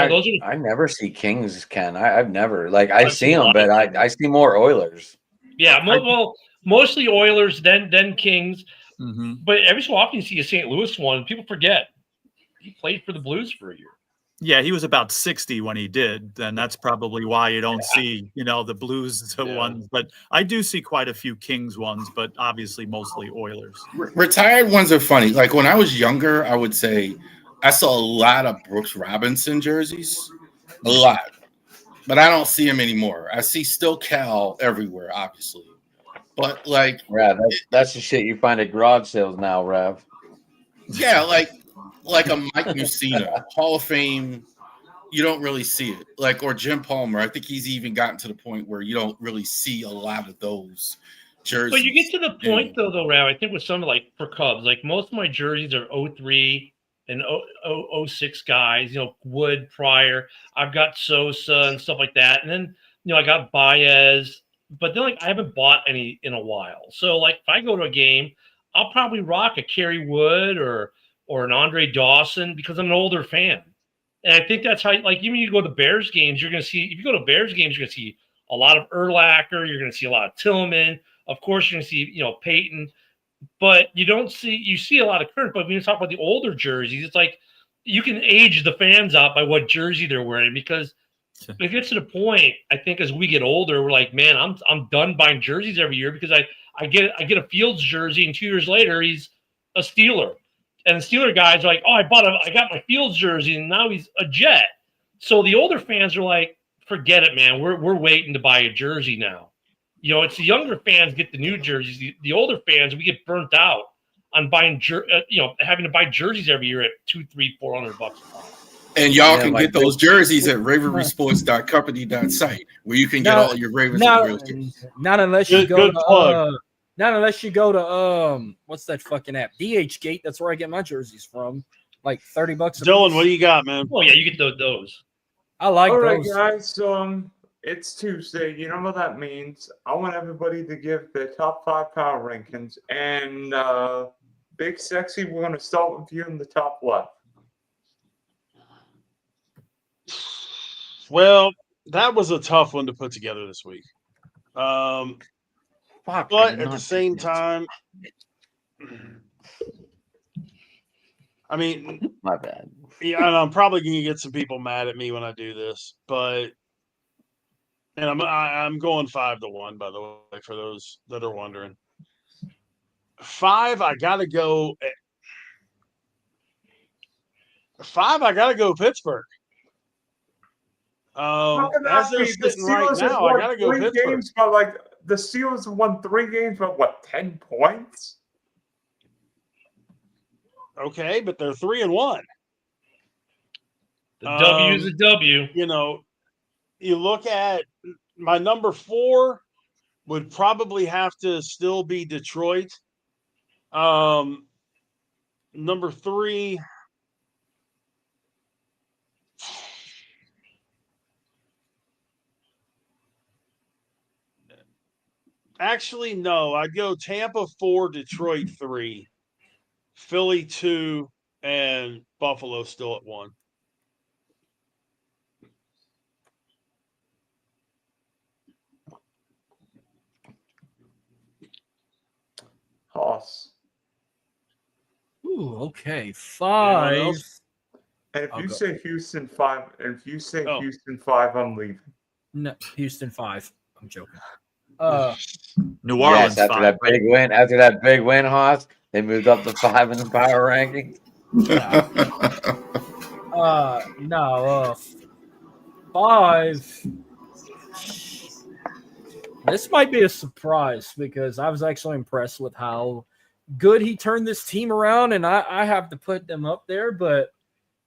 those are. I never see Kings, Ken. I've never I see them, but I see more Oilers. Yeah, mostly Oilers, then Kings. Mm-hmm. But every so often you see a St. Louis one. People forget he played for the Blues for a year. Yeah, he was about 60 when he did, and that's probably why you don't see, the Blues ones. But I do see quite a few Kings ones, but obviously mostly Oilers. Retired ones are funny. Like when I was younger, I would say I saw a lot of Brooks Robinson jerseys, a lot, but I don't see them anymore. I see still Cal everywhere, obviously, but like, that's the shit you find at garage sales now, Rev. Yeah, like a Mike Mussina, Hall of Fame, you don't really see it. Like, or Jim Palmer. I think he's even gotten to the point where you don't really see a lot of those jerseys. But you get to the point, though, Rav, I think with some, like, for Cubs, like, most of my jerseys are 03 and 06 guys, Wood, Pryor. I've got Sosa and stuff like that. And then, I got Baez. But then, like, I haven't bought any in a while. So, like, if I go to a game, I'll probably rock a Kerry Wood or an Andre Dawson because I'm an older fan. And I think that's how, like, even you go to Bears games, you're going to see, if you go to Bears games, you're going to see a lot of Urlacher. You're going to see a lot of Tillman. Of course, you're going to see, Peyton. But you see a lot of current. But when you talk about the older jerseys, it's like you can age the fans out by what jersey they're wearing, because it gets to the point, I think, as we get older, we're like, man, I'm done buying jerseys every year because I get a Fields jersey, and 2 years later, he's a Steeler. And the Steeler guys are like, oh, I got my Fields jersey, and now he's a Jet. So the older fans are like, forget it, man. We're waiting to buy a jersey now. It's the younger fans get the new jerseys. The older fans, we get burnt out on buying, having to buy jerseys every year at $200, $300, $400 a And y'all can get those jerseys at ravenrysports.company.site, where you can get all your Ravens jerseys. Not unless you go good to plug. Not unless you go to what's that fucking app? DHgate. That's where I get my jerseys from. Like $30 a Dylan, piece. what do you got, man? Oh yeah, you get those. I like All right, those. guys. It's Tuesday. You know what that means. I want everybody to give their top 5 power rankings. And Big Sexy, we're going to start with you in the top left. Well, that was a tough one to put together this week. Fuck, But at the same time, I mean, my bad. yeah, and I'm probably going to get some people mad at me when I do this, but I'm going 5-1, by the way, for those that are wondering. 5, I gotta go. 5, I gotta go Pittsburgh. How can As that they're be? The sitting right Steelers have now, I won gotta go 3 Pittsburgh. games by the Steelers have won 3 games by 10 points? Okay, but they're 3-1. The W is a W. You know, you look at my number 4 would probably have to still be Detroit. Number 3. Actually, no. I'd go Tampa 4, Detroit 3, Philly 2, and Buffalo still at 1. Hoss. Ooh, okay. Anyone 5. else? And if I'll you go. say Houston 5, and if you say Oh. Houston 5, I'm leaving. No, Houston 5. I'm joking. New Yes, Orleans after 5. that big win, Haas, they moved up to 5 in the power rankings. No. 5. This might be a surprise because I was actually impressed with how good he turned this team around, and I have to put them up there, but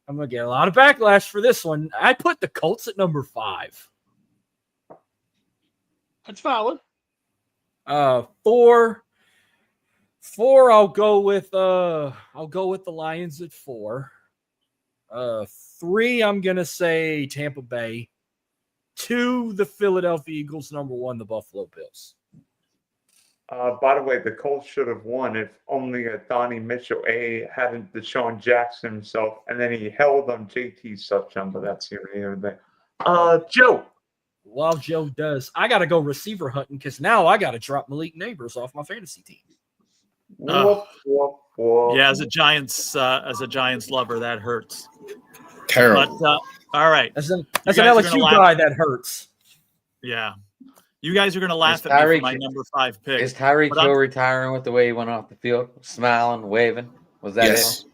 I'm going to get a lot of backlash for this one. I put the Colts at number 5. That's valid. 4, I'll go with the Lions at 4. 3, I'm gonna say Tampa Bay. 2, the Philadelphia Eagles. Number 1, the Buffalo Bills. By the way, the Colts should have won if only Donnie Mitchell hadn't Deshaun Jackson himself, and then he held on JT's touchdown, but that's here and there. Joe. While Joe does, I got to go receiver hunting because now I got to drop Malik Neighbors off my fantasy team. Whoop, whoop, whoop. Yeah, as a Giants lover, that hurts. Terrible. But all right, As an guys are gonna LSU laugh. guy, that hurts. yeah, you guys are gonna laugh Is at me Tyreek- for my number 5 pick. Is Tyreek But I'm- Hill retiring with the way he went off the field, smiling, waving? Was that Yes. it?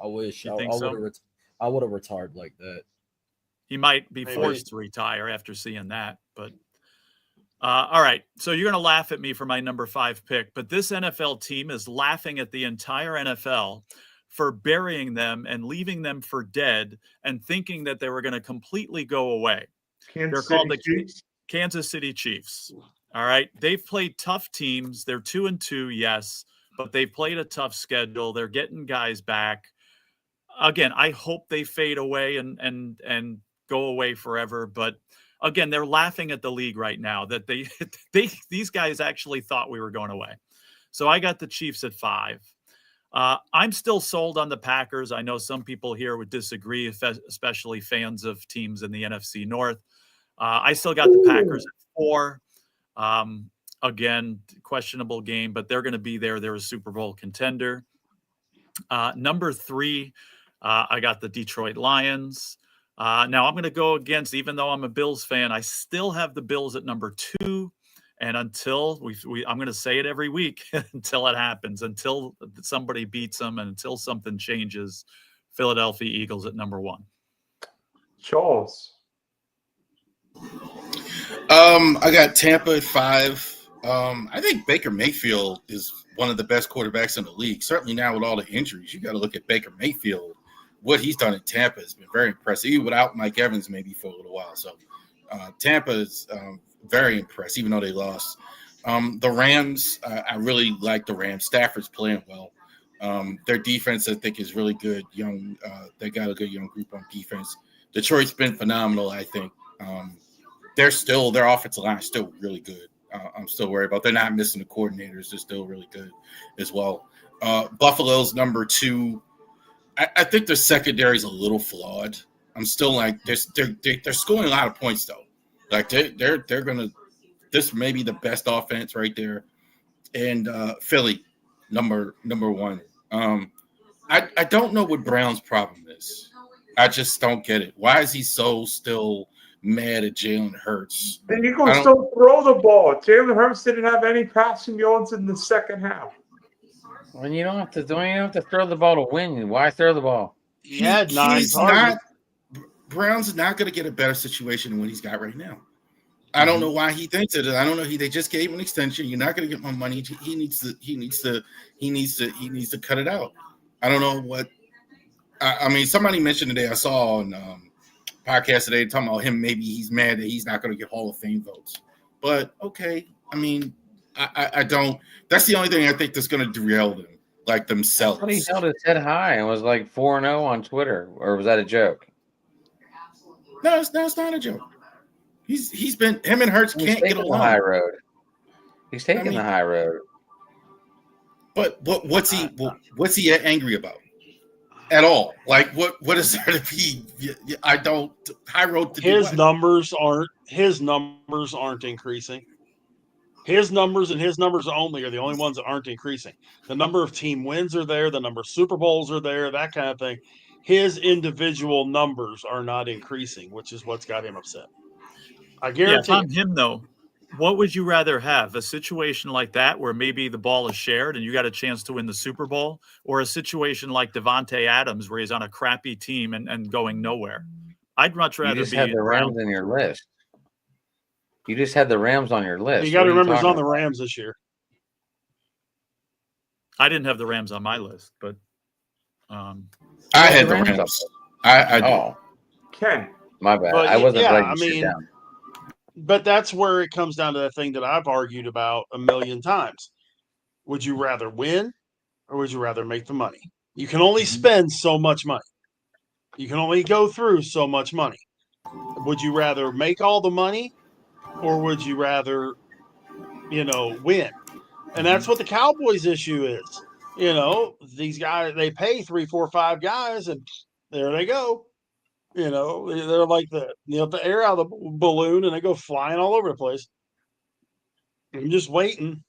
I wish You I think so? would have retired like that. He might be Maybe. forced to retire after seeing that. But all right, so you're going to laugh at me for my number 5 pick, but this NFL team is laughing at the entire NFL for burying them and leaving them for dead and thinking that they were going to completely go away. They're called the Chiefs. Kansas City Chiefs. All right, they've played tough teams. They're 2-2, yes, but they've played a tough schedule. They're getting guys back. Again, I hope they fade away and go away forever. But again, they're laughing at the league right now that these guys actually thought we were going away. So I got the Chiefs at 5. I'm still sold on the Packers. I know some people here would disagree, especially fans of teams in the NFC North. I still got the Packers at 4. Again, questionable game, but they're going to be there. They're a Super Bowl contender. Number 3, I got the Detroit Lions. Now I'm going to go against, even though I'm a Bills fan, I still have the Bills at number 2. And until I'm going to say it every week until it happens, until somebody beats them and until something changes, Philadelphia Eagles at number 1. Charles. I got Tampa at 5. I think Baker Mayfield is one of the best quarterbacks in the league. Certainly now with all the injuries, you got to look at Baker Mayfield. What he's done in Tampa has been very impressive, even without Mike Evans maybe for a little while. So Tampa is very impressed, even though they lost. The Rams, I really like the Rams. Stafford's playing well. Their defense, I think, is really good. Young, they got a good young group on defense. Detroit's been phenomenal, I think. Their offensive line is still really good. I'm still worried about. They're not missing the coordinators. They're still really good as well. Buffalo's number 2. I think their secondary is a little flawed. I'm still like they're scoring a lot of points though. Like they're gonna. This may be the best offense right there. And Philly, number 1. I don't know what Brown's problem is. I just don't get it. Why is he so still mad at Jalen Hurts? The Eagles don't throw the ball. Jalen Hurts didn't have any passing yards in the second half. When you don't have to throw the ball to win, why throw the ball? Brown's not going to get a better situation than what he's got right now. I don't know why he thinks it. I don't know. They just gave him an extension. You're not going to get my money. He needs to cut it out. I don't know what. I mean, somebody mentioned today. I saw on podcast today talking about him. Maybe he's mad that he's not going to get Hall of Fame votes. But okay, I mean, I don't. That's the only thing I think that's going to derail them, like themselves. But he held his head high and was like 4-0 on Twitter, or was that a joke? No, it's not a joke. He's been him and Hurts can't get along. The high road. He's taking the high road. But what's he angry about? At all? Like what is there to be? I don't high road to his numbers aren't increasing. His numbers and his numbers only are the only ones that aren't increasing. The number of team wins are there, the number of Super Bowls are there, that kind of thing. His individual numbers are not increasing, which is what's got him upset. I guarantee. Yeah, if I'm him though, what would you rather have? A situation like that where maybe the ball is shared and you got a chance to win the Super Bowl, or a situation like Devontae Adams where he's on a crappy team and going nowhere? I'd much rather you just have the Rams in your list. You just had the Rams on your list. You got to remember he's on the Rams this year. I didn't have the Rams on my list, but I had the Rams. I did. Oh, Ken, my bad. I wasn't ready to sit down. But that's where it comes down to the thing that I've argued about a million times. Would you rather win or would you rather make the money? You can only spend so much money. You can only go through so much money. Would you rather make all the money or would you rather, win? And that's what the Cowboys' issue is. These guys, they pay 3, 4, 5 guys and there they go. They're like the air out of the balloon and they go flying all over the place. I'm just waiting.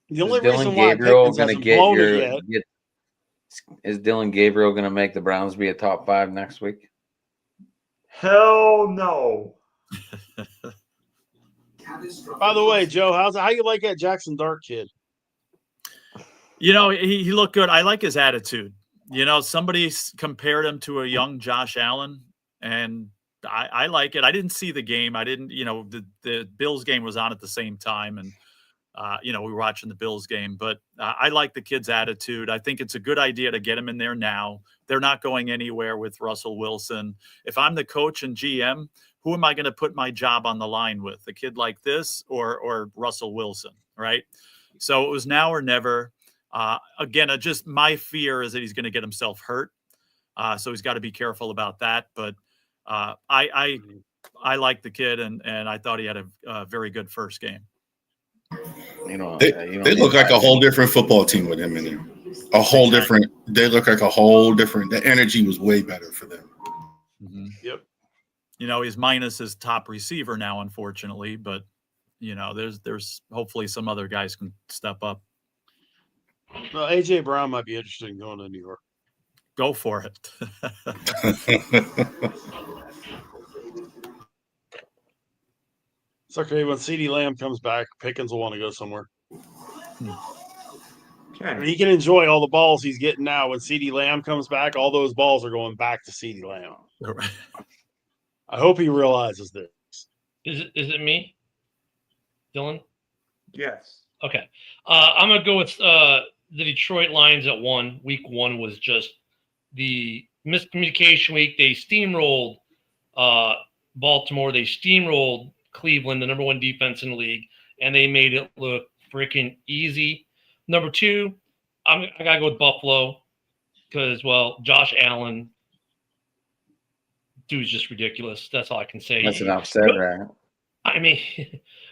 The only reason why Pickens hasn't blown it yet. Is Dylan Gabriel going to make the Browns be a top 5 next week? Hell no. By the way, Joe, how you like that Jackson Dart kid? He looked good. I like his attitude. Somebody compared him to a young Josh Allen. And I like it. I didn't see the game. I didn't, the Bills game was on at the same time. And, we were watching the Bills game. But I like the kid's attitude. I think it's a good idea to get him in there now. They're not going anywhere with Russell Wilson. If I'm the coach and GM, who am I going to put my job on the line with? A kid like this or Russell Wilson, right? So it was now or never. Again, just my fear is that he's going to get himself hurt. So he's got to be careful about that. But I like the kid, and I thought he had a very good first game. They look like a whole different football team with him in there. They look like a whole different. The energy was way better for them. Mm-hmm. Yep. He's minus his top receiver now, unfortunately. But there's hopefully some other guys can step up. Well, AJ Brown might be interested in going to New York. Go for it. It's okay. When CeeDee Lamb comes back, Pickens will want to go somewhere. Okay. He can enjoy all the balls he's getting now. When CeeDee Lamb comes back, all those balls are going back to CeeDee Lamb. I hope he realizes this. Is it me, Dylan? Yes. Okay. I'm going to go with the Detroit Lions at 1. Week 1 was just the miscommunication week. They steamrolled Baltimore. They steamrolled Cleveland, the number 1 defense in the league. and they made it look freaking easy. Number 2, I got to go with Buffalo because, well, Josh Allen, dude's just ridiculous. That's all I can say. That's enough said, right? I mean,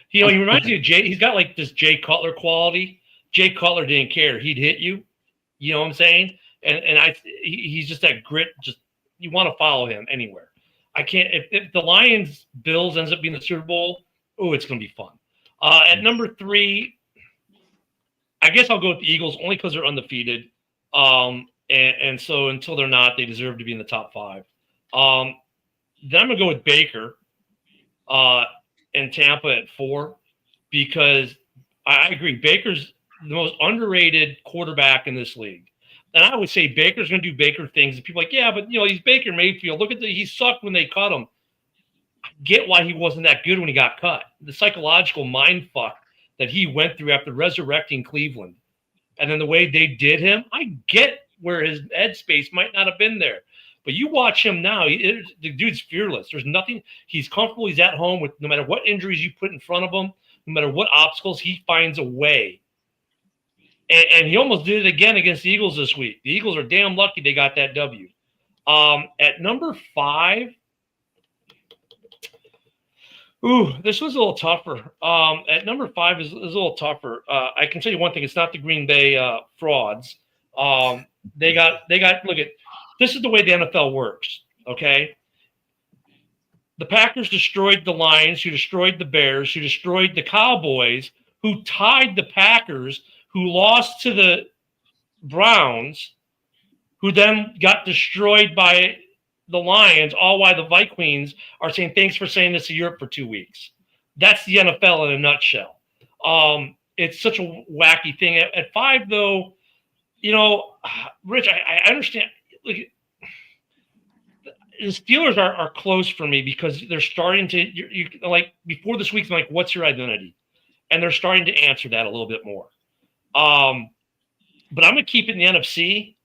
he reminds me of Jay. He's got like this Jay Cutler quality. Jay Cutler didn't care. He'd hit you. You know what I'm saying? And he's just that grit. Just you want to follow him anywhere. I can't. If the Lions Bills ends up being the Super Bowl, oh, it's going to be fun. At number 3, I guess I'll go with the Eagles only because they're undefeated. And so until they're not, they deserve to be in the top 5. Then I'm going to go with Baker and Tampa at 4 because I agree. Baker's the most underrated quarterback in this league. And I would say Baker's going to do Baker things. And people are like, yeah, but, he's Baker Mayfield. Look at he sucked when they cut him. I get why he wasn't that good when he got cut. The psychological mind fuck that he went through after resurrecting Cleveland. And then the way they did him, I get where his headspace might not have been there. But you watch him now, the dude's fearless. There's nothing. He's comfortable. He's at home with no matter what injuries you put in front of him, no matter what obstacles, he finds a way. And he almost did it again against the Eagles this week. The Eagles are damn lucky they got that W. At number 5, this was a little tougher. At number 5 is a little tougher. I can tell you one thing. It's not the Green Bay frauds. They got. Look at. This is the way the NFL works, okay? The Packers destroyed the Lions, who destroyed the Bears, who destroyed the Cowboys, who tied the Packers, who lost to the Browns, who then got destroyed by the Lions, all while the Vikings are saying, thanks for saying this to Europe for 2 weeks. That's the NFL in a nutshell. It's such a wacky thing. At 5, though, Rich, I understand. Look, the Steelers are close for me because they're starting to you like before this week. I'm like, what's your identity? And they're starting to answer that a little bit more. But I'm gonna keep it in the NFC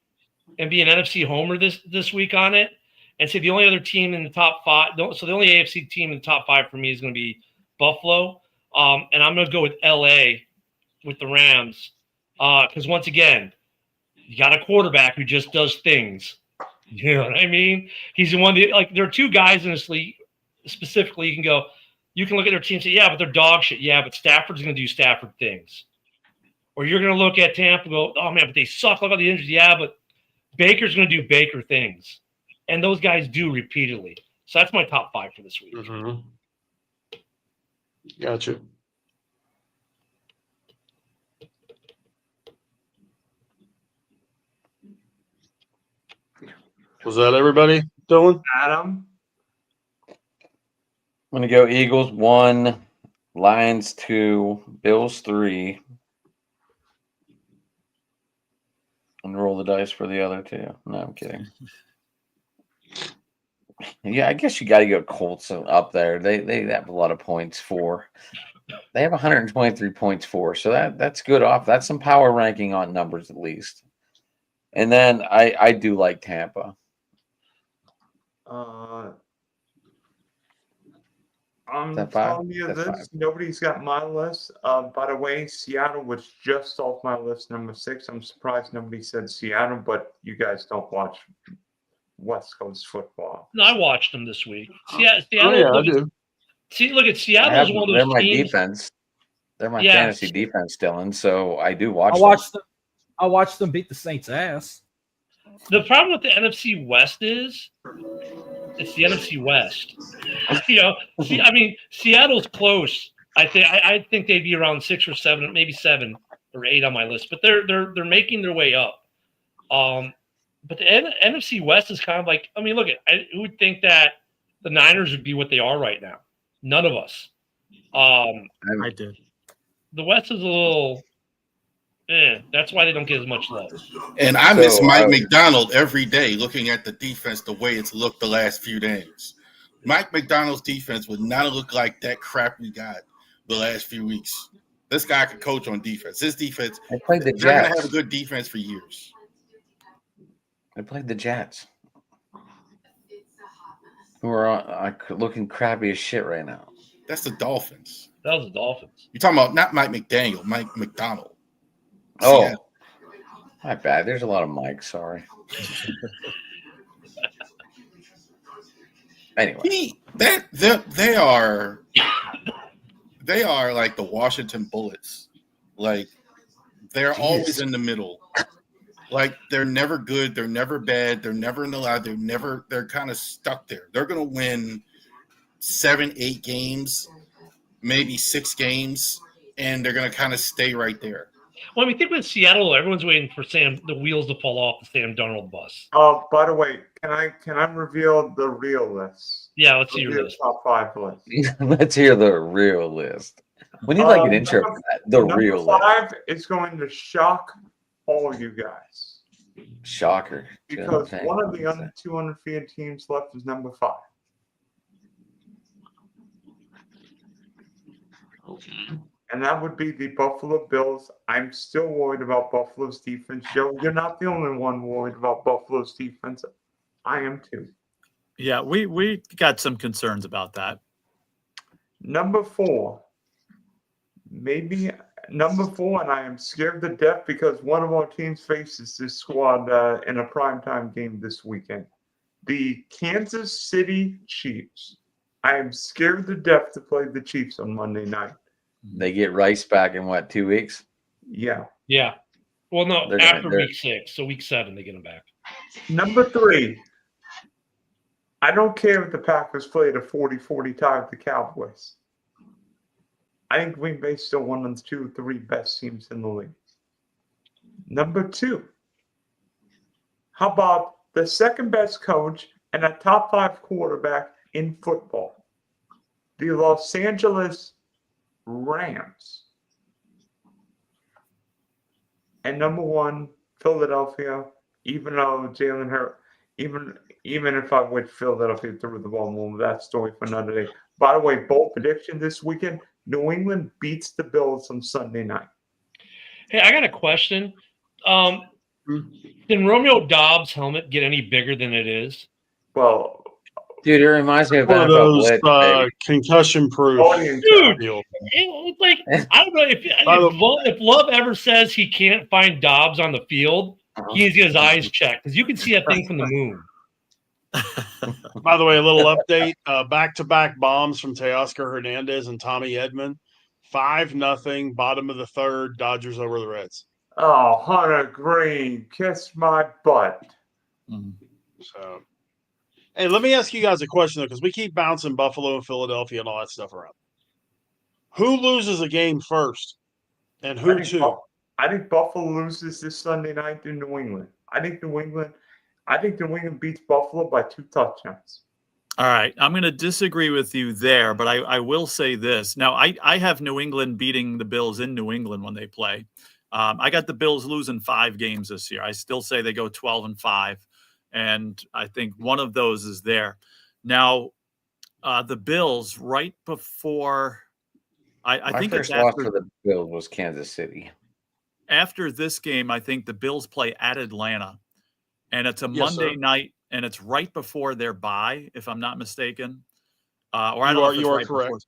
and be an NFC homer this week on it, and say the only other team in the top 5. So the only AFC team in the top 5 for me is going to be Buffalo, and I'm going to go with LA with the Rams because once again. You got a quarterback who just does things. You know what I mean? He's the one that, like, there are 2 guys in this league specifically. You can look at their team and say, yeah, but they're dog shit. Yeah, but Stafford's going to do Stafford things. Or you're going to look at Tampa and go, oh, man, but they suck. Look at the injuries. Yeah, but Baker's going to do Baker things. And those guys do repeatedly. So that's my top 5 for this week. Mm-hmm. Gotcha. Was that everybody, Dylan? Adam? I'm going to go Eagles 1, Lions 2, Bills 3. And roll the dice for the other 2. No, I'm kidding. Yeah, I guess you got to go Colts up there. They have a lot of points for. They have 123 points for. So that's good off. That's some power ranking on numbers at least. And then I do like Tampa. I'm That telling five? you That's this. five. Nobody's got my list. By the way, Seattle was just off my list, number 6. I'm surprised nobody said Seattle, but you guys don't watch West Coast football. No, I watched them this week. I do. Look at Seattle's one of They're those my teams. defense. They're my Yeah. fantasy defense, Dylan. So I do watch. I watched them beat the Saints' ass. The problem with the NFC West is it's the NFC West. Seattle's close. I think they'd be around 6 or 7, maybe 7 or 8 on my list, but they're making their way up. But the NFC West is kind of like, look at who would think that the Niners would be what they are right now? None of us. I did. The West is a little. That's why they don't get as much love. And I miss Mike McDonald every day looking at the defense the way it's looked the last few days. Mike McDonald's defense would not look like that crap we got the last few weeks. This guy could coach on defense. This defense, I played the they're going to Jets. have a good defense for years. I played the Jets, who are looking crappy as shit right now. That's the Dolphins. That was the Dolphins. You're talking about not Mike McDaniel, Mike McDonald. Oh, Seattle. my bad. There's a lot of mics. Sorry. Anyway, They are like the Washington Bullets. Like they're always in the middle. Like they're never good, they're never bad, they're never in the line, they're kind of stuck there. They're gonna win 7-8 games, maybe 6 games, and they're gonna kind of stay right there. Well, I mean, think with Seattle, everyone's waiting for the wheels to fall off the Sam Darnold bus. By the way, can I reveal the real list? Yeah, let's see your list. Top 5 list. let's hear the real list. We need like an intro for that. The real number list. 5 is going to shock all you guys. Shocker. Because one of the under 200 field teams left is number 5. Okay. And that would be the Buffalo Bills. I'm still worried about Buffalo's defense. Joe, you're not the only one worried about Buffalo's defense. I am too. Yeah, we got some concerns about that. Number 4. Maybe number 4, and I am scared to death because one of our teams faces this squad in a primetime game this weekend. The Kansas City Chiefs. I am scared to death to play the Chiefs on Monday night. They get Rice back in what, 2 weeks? Yeah. Yeah. Well, no, They're after gonna- week 6. So week 7, they get him back. Number 3. I don't care if the Packers played a 40-40 tie with the Cowboys. I think Green Bay's still one of the 2 or 3 best teams in the league. Number 2. How about the second best coach and a top 5 quarterback in football? The Los Angeles Rams. And number 1, Philadelphia, even though Jalen Hurts, even if I wish Philadelphia threw the ball more, that story for another day. By the way, bold prediction this weekend, New England beats the Bills on Sunday night. Hey, I got a question. Can Romeo Dobbs' helmet get any bigger than it is? Well, Dude, it reminds me of One of NFL those Blitz, concussion-proof. Dude, deal. It's like, I don't know if Love ever says he can't find Dobbs on the field, he needs to get his eyes checked because you can see that thing from the moon. By the way, a little update: back-to-back bombs from Teoscar Hernandez and Tommy Edman. 5-0, bottom of the third. Dodgers over the Reds. Oh, Hunter Green, kiss my butt. So, hey, let me ask you guys a question though, because we keep bouncing Buffalo and Philadelphia and all that stuff around. Who loses a game first, and who to? I think Buffalo loses this Sunday night to New England. I think New England beats Buffalo by 2 touchdowns. All right. I'm going to disagree with you there, but I will say this. Now, I have New England beating the Bills in New England when they play. I got the Bills losing 5 games this year. I still say they go 12-5, and I think one of those is there. Now, the Bills right before I think first it's loss after for the Bills was Kansas City. After this game, I think the Bills play at Atlanta, and it's a Yes, Monday sir. night, and it's right before their bye, if I'm not mistaken. Or I You don't know are- if it's you are right correct. before.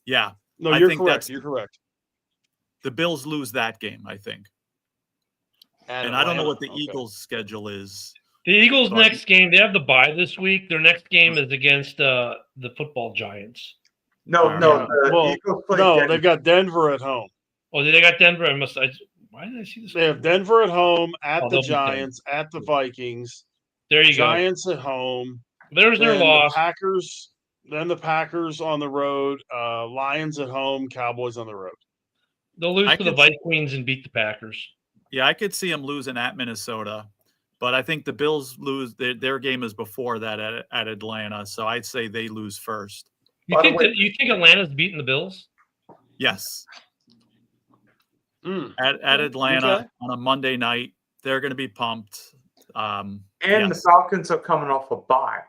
Yeah, No, I you're think correct. that's- You're correct. the Bills lose that game, I think. And I don't know what the Eagles' schedule is. The Eagles' So next game, they have the bye this week. Their next game is against the football Giants. No, All no, right. the Well, Eagles play No, Denver. they've got Denver at home. Oh, they got Denver. Why did I see this? They have Denver at home, at Oh, the they'll beat them. Giants, at the Vikings, There you Giants at home. go. There's their Then the loss. Packers, then the Packers on the road, Lions at home, Cowboys on the road. They'll lose I to the could- Vikings and beat the Packers. Yeah, I could see them losing at Minnesota, but I think the Bills lose. Their game is before that at Atlanta, so I'd say they lose first. You By the think way- that you think Atlanta's beating the Bills? Yes, Mm. at Atlanta Okay. on a Monday night, they're going to be pumped. And Yes. the Falcons are coming off a bye.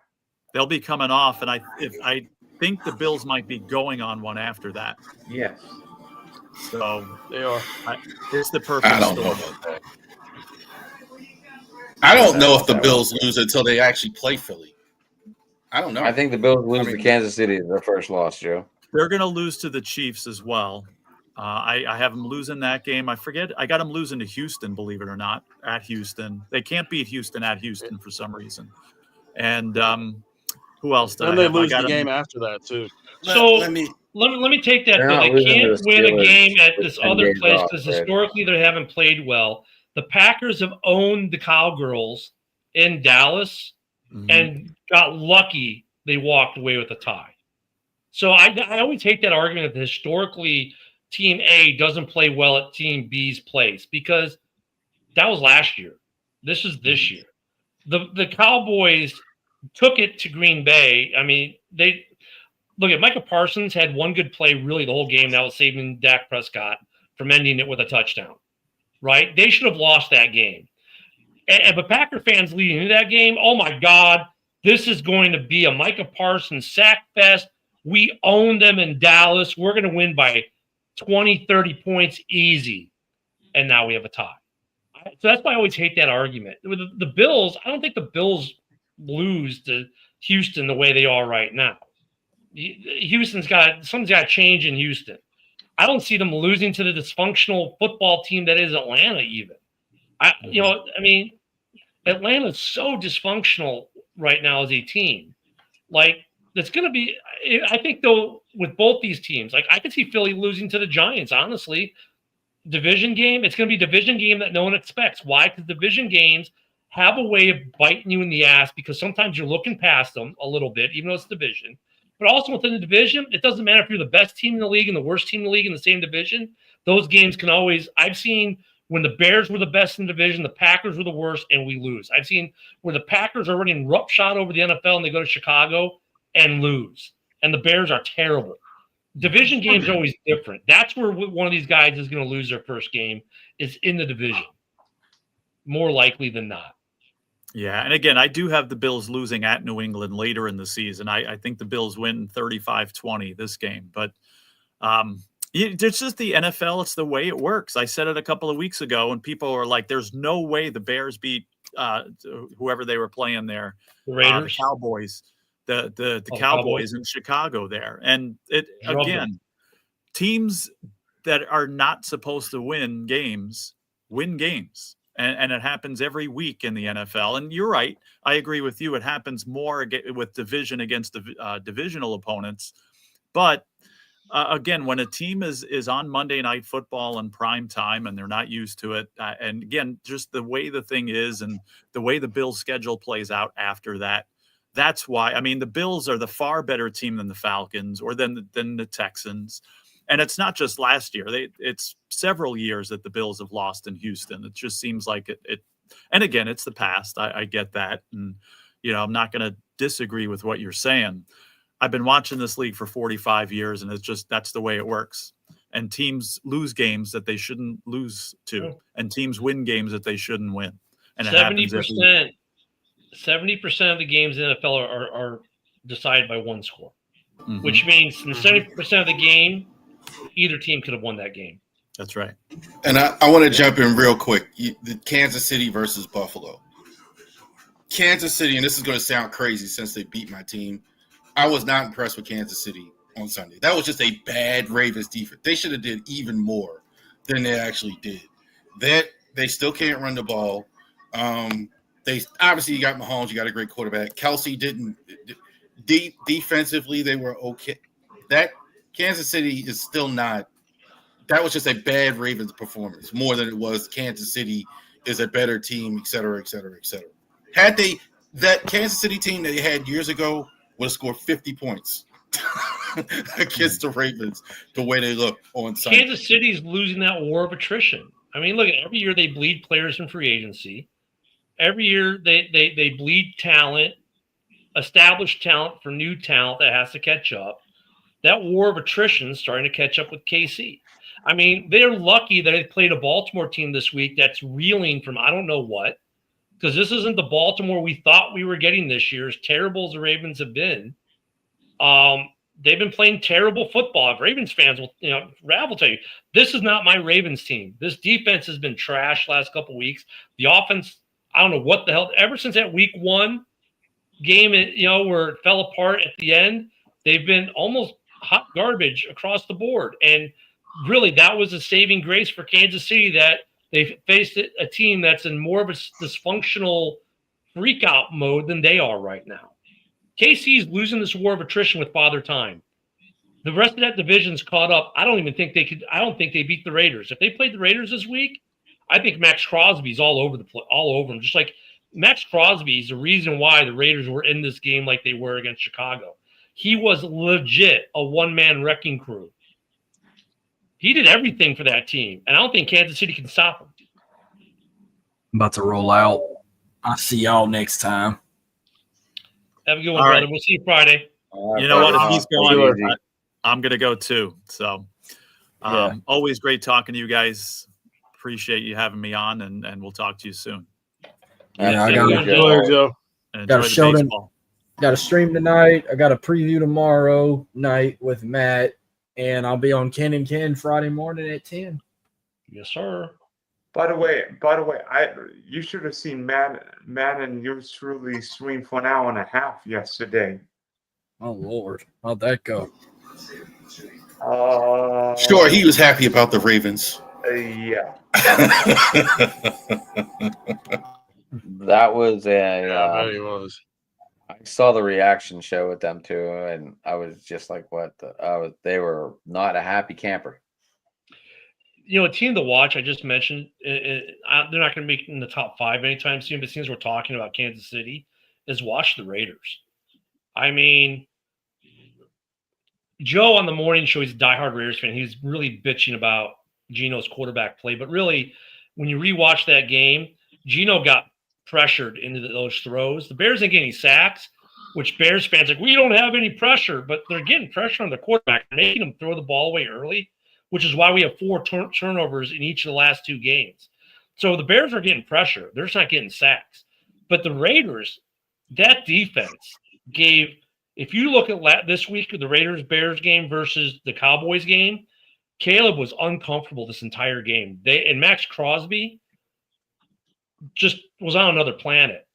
They'll be coming off, and I think the Bills might be going on one after that. Yes. So They are. it's the perfect I don't know storm. about that. I don't know if the Bills lose until they actually play Philly. I don't know. I think the Bills lose I mean- to Kansas City as their first loss, Joe. They're going to lose to the Chiefs as well. I have them losing that game. I forget. I got them losing to Houston, believe it or not, at Houston. They can't beat Houston at Houston for some reason. And who else did And I they have? lose I got the them, game after that too. So let me let me take that They're though. not They losing to can't the win a Steelers game at with this 10 other days place off, because right? historically they haven't played well. The Packers have owned the Cowgirls in Dallas and got lucky they walked away with a tie. So I always hate that argument that historically Team A doesn't play well at Team B's place because that was last year. This is this year. The Cowboys took it to Green Bay. I mean, they look at Micah Parsons had one good play really the whole game that was saving Dak Prescott from ending it with a touchdown. Right? They should have lost that game. But Packer fans leading into that game, oh my God, this is going to be a Micah Parsons sack fest. We own them in Dallas. We're going to win by 20, 30 points easy. And now we have a tie. So that's why I always hate that argument. With the Bills, I don't think the Bills lose to Houston the way they are right now. Something's got to change in Houston. I don't see them losing to the dysfunctional football team that is Atlanta even. Atlanta's so dysfunctional right now as a team. Like, it's going to be – I think, though, with both these teams, like I could see Philly losing to the Giants, honestly. Division game, it's going to be a division game that no one expects. Why? Because division games have a way of biting you in the ass because sometimes you're looking past them a little bit, even though it's division. But also within the division, it doesn't matter if you're the best team in the league and the worst team in the league in the same division. Those games can always – I've seen – when the Bears were the best in the division, the Packers were the worst, and we lose. I've seen where the Packers are running roughshod over the NFL and they go to Chicago and lose. And the Bears are terrible. Division games are always different. That's where one of these guys is going to lose their first game is in the division. More likely than not. Yeah, and again, I do have the Bills losing at New England later in the season. I think the Bills win 35-20 this game. But it's just the NFL. It's the way it works. I said it a couple of weeks ago, and people were like, there's no way the Bears beat whoever they were playing there. The Raiders. The Cowboys. The Cowboys in Chicago there. And again, teams that are not supposed to win games win games. And it happens every week in the NFL. And you're right. I agree with you. It happens more with division against divisional opponents. But again, when a team is on Monday Night Football in prime time and they're not used to it, and again, just the way the thing is and the way the Bills' schedule plays out after that, that's why. I mean, the Bills are the far better team than the Falcons or than the Texans. And it's not just last year. It's several years that the Bills have lost in Houston. It just seems like it. And again, it's the past. I get that. And, I'm not going to disagree with what you're saying. I've been watching this league for 45 years, and that's the way it works. And teams lose games that they shouldn't lose to, and teams win games that they shouldn't win. And 70% of the games in the NFL are decided by one score, which means in 70% of the game, either team could have won that game. That's right. And I want to jump in real quick. The Kansas City versus Buffalo. Kansas City, and this is going to sound crazy since they beat my team, I was not impressed with Kansas City on Sunday. That was just a bad Ravens defense. They should have did even more than they actually did. They still can't run the ball. They obviously, you got Mahomes, you got a great quarterback. Kelsey didn't defensively, they were okay. That Kansas City is still not. That was just a bad Ravens performance more than it was Kansas City is a better team, et cetera, et cetera, et cetera. Had that Kansas City team that they had years ago would have scored 50 points against the Ravens the way they look on Sunday. Kansas City's losing that war of attrition. I mean, look, every year they bleed players in free agency. Every year they bleed talent, established talent for new talent that has to catch up. That war of attrition is starting to catch up with KC. I mean, they're lucky that they played a Baltimore team this week that's reeling from I don't know what, because this isn't the Baltimore we thought we were getting this year, as terrible as the Ravens have been. They've been playing terrible football. If Ravens fans will, Rav will tell you, this is not my Ravens team. This defense has been trash last couple weeks. The offense, I don't know what the hell. Ever since that week 1 game, where it fell apart at the end, they've been almost hot garbage across the board. And really, that was a saving grace for Kansas City, that they faced a team that's in more of a dysfunctional freak-out mode than they are right now. KC's losing this war of attrition with Father Time. The rest of that division's caught up. I don't think they beat the Raiders. If they played the Raiders this week, I think Max Crosby's all over them. Just like Max Crosby is the reason why the Raiders were in this game like they were against Chicago. He was legit a one-man wrecking crew. He did everything for that team, and I don't think Kansas City can stop him. I'm about to roll out. I'll see y'all next time. Have a good one, brother. We'll see you Friday. You know what? If he's going, I'm going to go too. So always great talking to you guys. Appreciate you having me on, and we'll talk to you soon. Yeah, I got a show got a stream tonight. I got a preview tomorrow night with Matt, and I'll be on Ken and Ken Friday morning at 10. Yes, sir. By the way, you should have seen Matt and yours truly stream for an hour and a half yesterday. Oh Lord, how'd that go? Sure, he was happy about the Ravens. Yeah. That was he was. I saw the reaction show with them too, and I was just like, "What?" They were not a happy camper. You know, a team to watch. I just mentioned they're not going to be in the top 5 anytime soon. But since we're talking about Kansas City, is watch the Raiders. I mean, Joe on the morning show, he's a diehard Raiders fan. He was really bitching about Geno's quarterback play, but really, when you rewatch that game, Geno got pressured into those throws. The Bears didn't get any sacks, which Bears fans are like, we don't have any pressure, but they're getting pressure on the quarterback, making them throw the ball away early, which is why we have 4 turnovers in each of the last 2 games. So the Bears are getting pressure. They're just not getting sacks. But the Raiders, that defense gave – if you look at this week, the Raiders-Bears game versus the Cowboys game, Caleb was uncomfortable this entire game. And Max Crosby just was on another planet,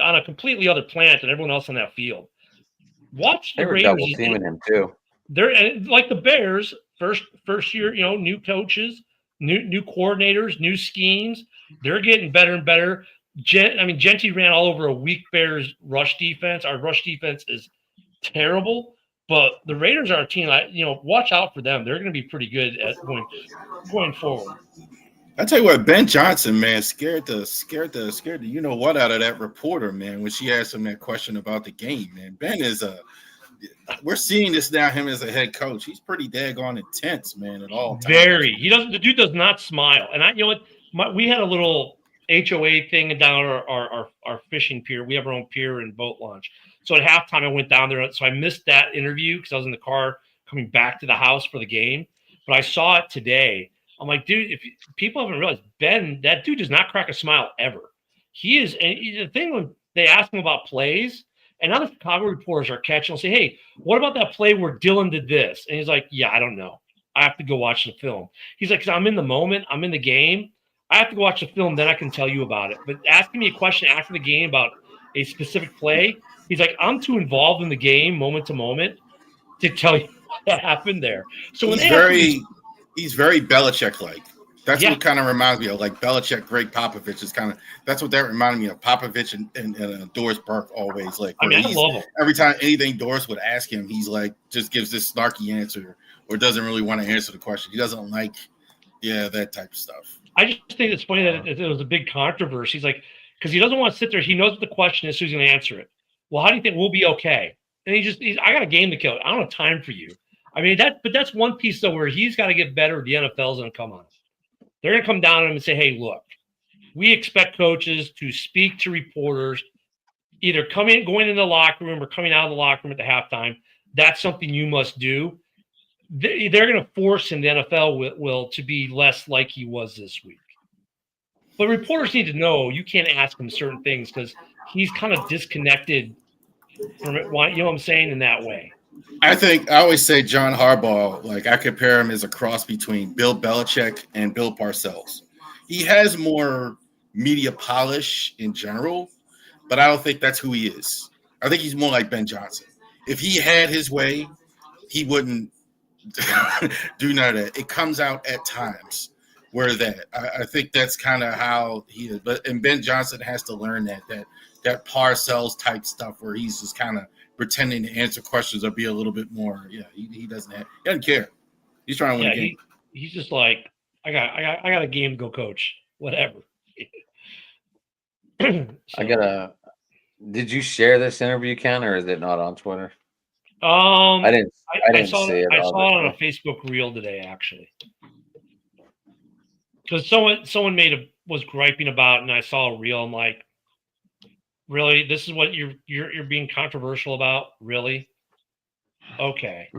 on a completely other planet than everyone else on that field. Watch the Raiders. They were double teaming him too. They're like the Bears, first year, new coaches, new coordinators, new schemes. They're getting better and better. Genty ran all over a weak Bears rush defense. Our rush defense is terrible. But the Raiders are a team. Watch out for them. They're going to be pretty good at going forward. I tell you what, Ben Johnson, man, scared the you know what out of that reporter, man, when she asked him that question about the game, man. Ben is we're seeing this now. Him as a head coach, he's pretty daggone intense, man. At all times. Very. The dude does not smile. And we had a little HOA thing down our fishing pier. We have our own pier and boat launch. So at halftime, I went down there. So I missed that interview because I was in the car coming back to the house for the game. But I saw it today. I'm like, dude, if people haven't realized, Ben, that dude does not crack a smile ever. He is. And the thing when they ask him about plays, and now the Chicago reporters are catching and say, hey, what about that play where Dylan did this? And he's like, yeah, I don't know. I have to go watch the film. He's like, 'cause I'm in the moment. I'm in the game. I have to go watch the film. Then I can tell you about it. But asking me a question after the game about a specific play, he's like, I'm too involved in the game, moment to moment, to tell you what happened there. So when he's very Belichick-like. That's what kind of reminds me of, like Belichick, Greg Popovich is kind of. That's what that reminded me of. Popovich and Doris Burke always like. I love him. Every time anything Doris would ask him, he's like just gives this snarky answer or doesn't really want to answer the question. He doesn't like, that type of stuff. I just think it's funny that it was a big controversy. He's like, because he doesn't want to sit there. He knows what the question is, so he's going to answer it. Well, how do you think we'll be okay? And I got a game to kill. I don't have time for you. I mean, that's one piece though where he's got to get better. The NFL's going to come on. They're going to come down on him and say, hey, look, we expect coaches to speak to reporters, either going into the locker room or coming out of the locker room at the halftime. That's something you must do. They're going to force him, the NFL will, to be less like he was this week. But reporters need to know you can't ask him certain things because he's kind of disconnected from it. You know what I'm saying, in that way. I always say John Harbaugh, like I compare him as a cross between Bill Belichick and Bill Parcells. He has more media polish in general, but I don't think that's who he is. I think he's more like Ben Johnson. If he had his way, he wouldn't do none of that. It comes out at times where that I think that's kind of how he is. But and Ben Johnson has to learn that Parcells type stuff where he's just kind of pretending to answer questions or be a little bit more. Yeah, he doesn't care. He's trying to win a game. He's just like, I got a game to go coach, whatever. So, did you share this interview, Ken, or is it not on Twitter? I didn't saw see it. I saw it on a Facebook reel today, actually, because someone was griping about it, and I saw a reel. I'm like, really? This is what you're being controversial about? Really? Okay.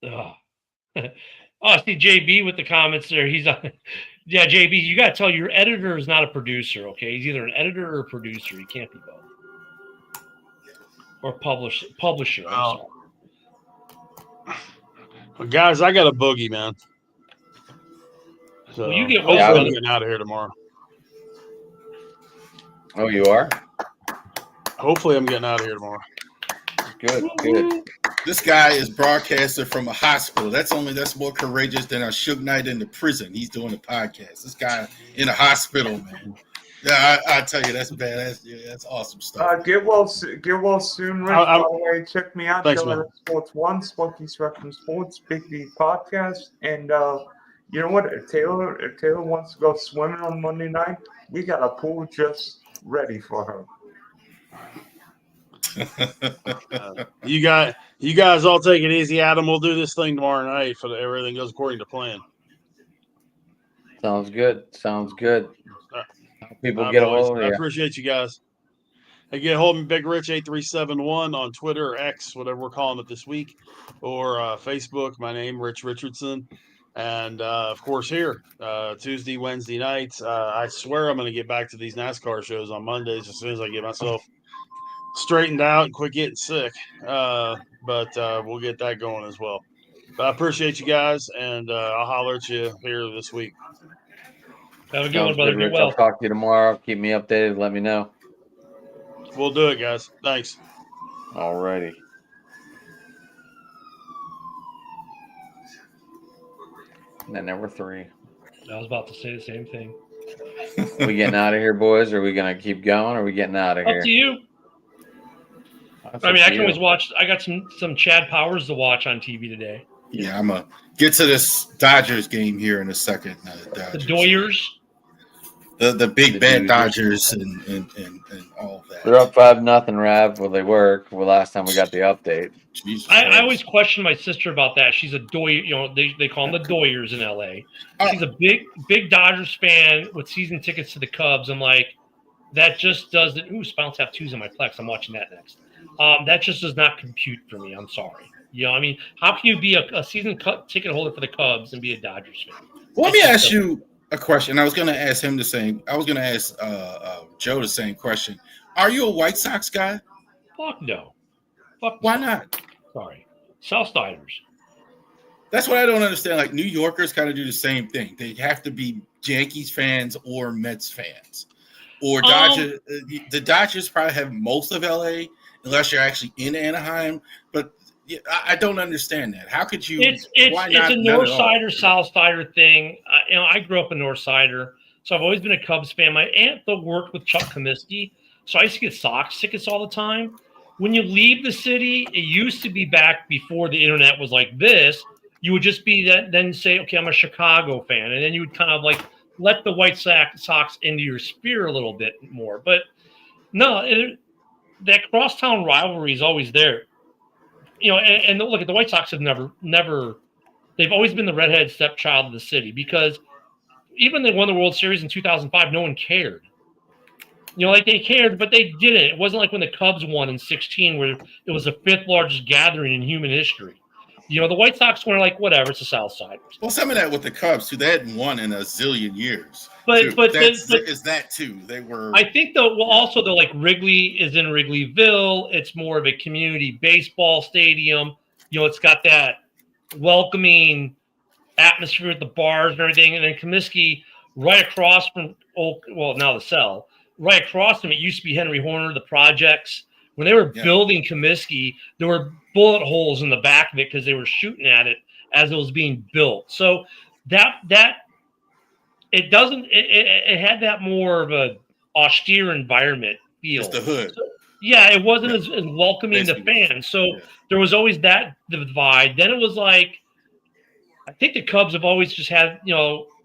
Oh, see JB with the comments there. He's on. Yeah, JB, you got to tell your editor is not a producer, okay? He's either an editor or a producer. He can't be both. Or publisher. I'm sorry. Well, guys, I got a boogie, man. So Well, you get hopefully I'm getting out of here tomorrow. Oh, you are? Hopefully I'm getting out of here tomorrow. Good. This guy is broadcaster from a hospital. That's more courageous than a Suge Knight in the prison. He's doing a podcast. This guy in a hospital, man. Yeah, I tell you, that's bad. That's awesome stuff. Get well soon, Rich. By the way, check me out. Thanks, Killer Sports 1, Spunky's Wrestling Sports, Big D Podcast. And you know what? If Taylor wants to go swimming on Monday night, we got a pool just ready for her. You guys all take it easy, Adam. We'll do this thing tomorrow night if everything goes according to plan. Sounds good. People Right, get a boys. hold of I you. appreciate you guys. Hey, get a hold of me, Big Rich 8371 on Twitter or X, whatever we're calling it this week, or Facebook. My name, Rich Richardson. And, of course, here, Tuesday, Wednesday nights. I swear I'm going to get back to these NASCAR shows on Mondays as soon as I get myself straightened out and quit getting sick. But we'll get that going as well. But I appreciate you guys, and I'll holler at you here this week. Have a good Sounds one, brother. good, Be Rich. well. I'll talk to you tomorrow. Keep me updated. Let me know. We'll do it, guys. Thanks. Alrighty. And then number 3. I was about to say the same thing. We getting out of here, boys? Or are we gonna keep going? Or are we getting out of here? Up to you. That's I mean, up I to can you. always watch. I got some Chad Powers to watch on TV today. Yeah, I'm going to get to this Dodgers game here in a second. The Doyers. The big The bad Doyers. Dodgers and all that. They're up 5-0, Rav. Well, they were. Well, last time we got the update. Jesus I Christ. always question my sister about that. She's a Doyer. They call them the Doyers in LA. She's a big Dodgers fan with season tickets to the Cubs. I'm like, that just doesn't. Ooh, Spounce have 2s on my Plex. I'm watching that next. That just does not compute for me. I'm sorry. I mean, how can you be a season ticket holder for the Cubs and be a Dodgers fan? Well, let me ask you a question. I was going to ask him the same. I was going to ask Joe the same question. Are you a White Sox guy? Fuck no. Fuck. Why no. not? Sorry. Southsiders. That's what I don't understand. Like New Yorkers kind of do the same thing. They have to be Yankees fans or Mets fans. Or Dodgers. The Dodgers probably have most of LA, unless you're actually in Anaheim. But I don't understand that. How could you? It's a North Sider, South Sider thing. I grew up a North Sider, so I've always been a Cubs fan. My aunt though worked with Chuck Comiskey, so I used to get Sox tickets all the time. When you leave the city, it used to be back before the internet was like this. You would just be that, then say, okay, I'm a Chicago fan, and then you would kind of like let the White Sox into your sphere a little bit more. But no, that crosstown rivalry is always there. And look at the White Sox have never, they've always been the redheaded stepchild of the city because even they won the World Series in 2005, no one cared. Like they cared, but they didn't. It wasn't like when the Cubs won in 2016 where it was the 5th largest gathering in human history. The White Sox were like, whatever, it's a Southsiders. Well, some of that with the Cubs too. They hadn't won in a zillion years. But is that too? They were. I think also like Wrigley is in Wrigleyville. It's more of a community baseball stadium. It's got that welcoming atmosphere at the bars and everything. And then Comiskey, right across from now the Cell, right across from it used to be Henry Horner, the projects When they were building Comiskey, there were bullet holes in the back of it because they were shooting at it as it was being built. So that it doesn't it had that more of a austere environment feel. It's the hood. So, yeah, it wasn't as welcoming to Basically. fans. So there was always that divide. Then it was like, I think the Cubs have always just had,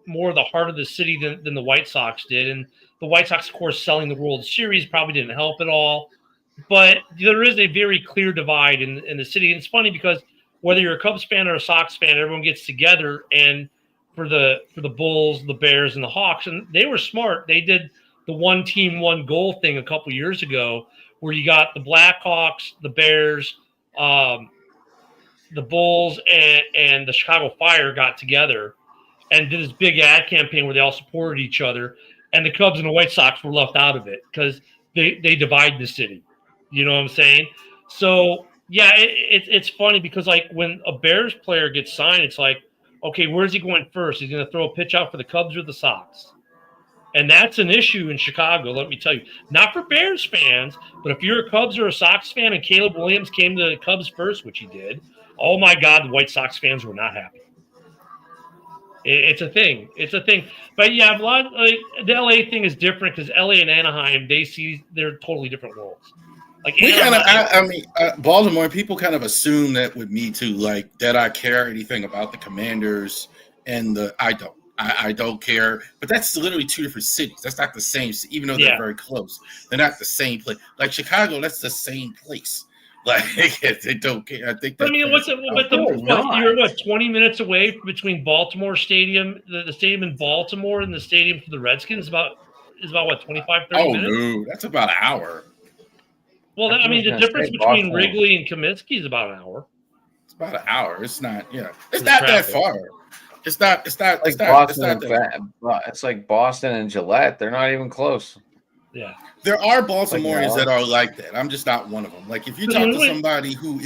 more of the heart of the city than the White Sox did. And the White Sox, of course, selling the World Series probably didn't help at all. But there is a very clear divide in the city. And it's funny because whether you're a Cubs fan or a Sox fan, everyone gets together and for the Bulls, the Bears, and the Hawks. And they were smart. They did the one team, one goal thing a couple years ago where you got the Blackhawks, the Bears, the Bulls, and the Chicago Fire got together and did this big ad campaign where they all supported each other. And the Cubs and the White Sox were left out of it because they divide the city. You know what I'm saying? So, yeah, it's funny because, like, when a Bears player gets signed, it's like, okay, where's he going first? He's going to throw a pitch out for the Cubs or the Sox? And that's an issue in Chicago, let me tell you. Not for Bears fans, but if you're a Cubs or a Sox fan and Caleb Williams came to the Cubs first, which he did, oh, my God, the White Sox fans were not happy. It's a thing. It's a thing. But, yeah, the L.A. thing is different because L.A. and Anaheim, they're totally different worlds. Like Baltimore, people kind of assume that with me too, like that I care anything about the Commanders and I don't. I don't care. But that's literally two different cities. That's not the same, even though they're very close. They're not the same place. Like Chicago, that's the same place. Like they don't care. I think. You're 20 minutes away between Baltimore Stadium, the stadium in Baltimore, and the stadium for the Redskins. Is about what 25, 30 minutes? Oh no, that's about an hour. Well, the difference between Wrigley and Comiskey is about an hour. It's about an hour. It's not. Yeah, it's not that far. It's not. It's like Boston and Gillette. They're not even close. Yeah. There are Baltimoreans that are like that. I'm just not one of them. Like if you talk to somebody who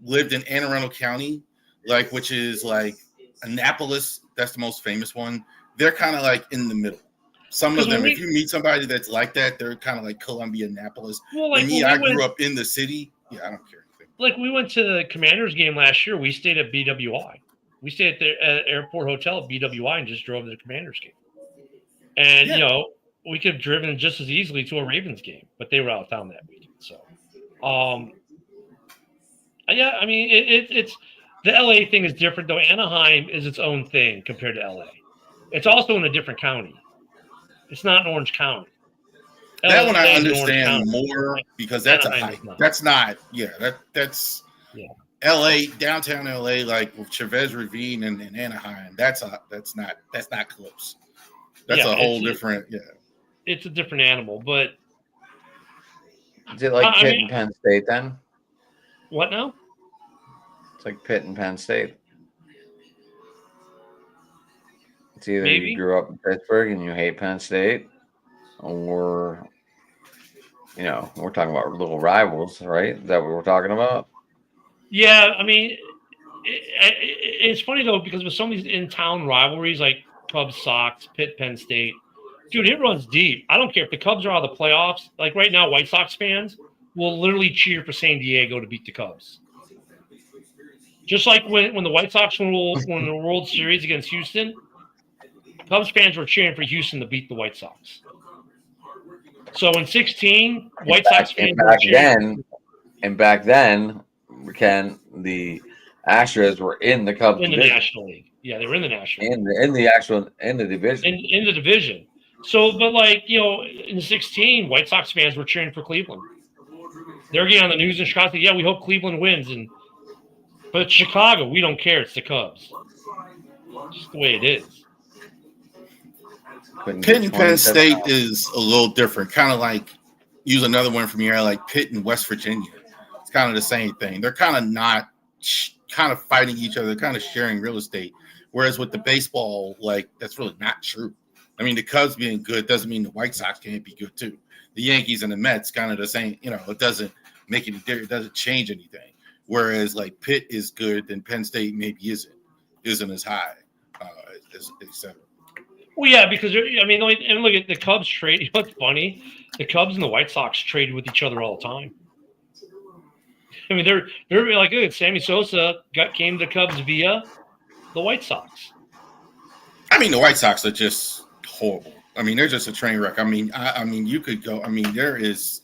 lived in Anne Arundel County, like which is like Annapolis, that's the most famous one. They're kind of like in the middle. Some of them, if you meet somebody that's like that, they're kind of like Columbia, Annapolis. Well, like I grew up in the city. Yeah, I don't care. Like we went to the Commanders game last year. We stayed at BWI. We stayed at the airport hotel at BWI and just drove to the Commanders game. And, we could have driven just as easily to a Ravens game, but they were out of town that weekend. So, it's the LA thing is different, though. Anaheim is its own thing compared to LA. It's also in a different county. It's not in Orange County. That one I understand more because that's LA, downtown LA, like with Chavez Ravine and Anaheim. That's not close. That's a whole different. Yeah, it's a different animal, but is it like Pitt and Penn State then? What now? It's like Pitt and Penn State. It's either Maybe. You grew up in Pittsburgh and you hate Penn State, or we're talking about little rivals, right? Is that what we're talking about? Yeah, I mean, it's funny though because with some of these in-town rivalries like Cubs, Sox, Pitt, Penn State, dude, it runs deep. I don't care if the Cubs are out of the playoffs. Like right now, White Sox fans will literally cheer for San Diego to beat the Cubs. Just like when the White Sox won the World Series against Houston, Cubs fans were cheering for Houston to beat the White Sox. So in 2016, White Sox fans back then, Ken, the Astros were in the Cubs in the National League. Yeah, they were in the National League. In the division. In the division. So, but in 2016, White Sox fans were cheering for Cleveland. They're getting on the news in Chicago. Yeah, we hope Cleveland wins. But Chicago, we don't care. It's the Cubs. It's just the way it is. Pitt and Penn State is a little different. Kind of like, use another one from here, like Pitt and West Virginia. It's kind of the same thing. They're kind of not kind of fighting each other, kind of sharing real estate. Whereas with the baseball, like that's really not true. I mean, the Cubs being good doesn't mean the White Sox can't be good too. The Yankees and the Mets kind of the same. It doesn't make any difference. It doesn't change anything. Whereas like Pitt is good, then Penn State maybe isn't as high, etc. Well, yeah, because I mean, and look at the Cubs trade. You know what's funny? The Cubs and the White Sox trade with each other all the time. I mean, they're like, look, Sammy Sosa came to the Cubs via the White Sox. I mean, the White Sox are just horrible. I mean, they're just a train wreck. I mean, you could go. I mean, there is.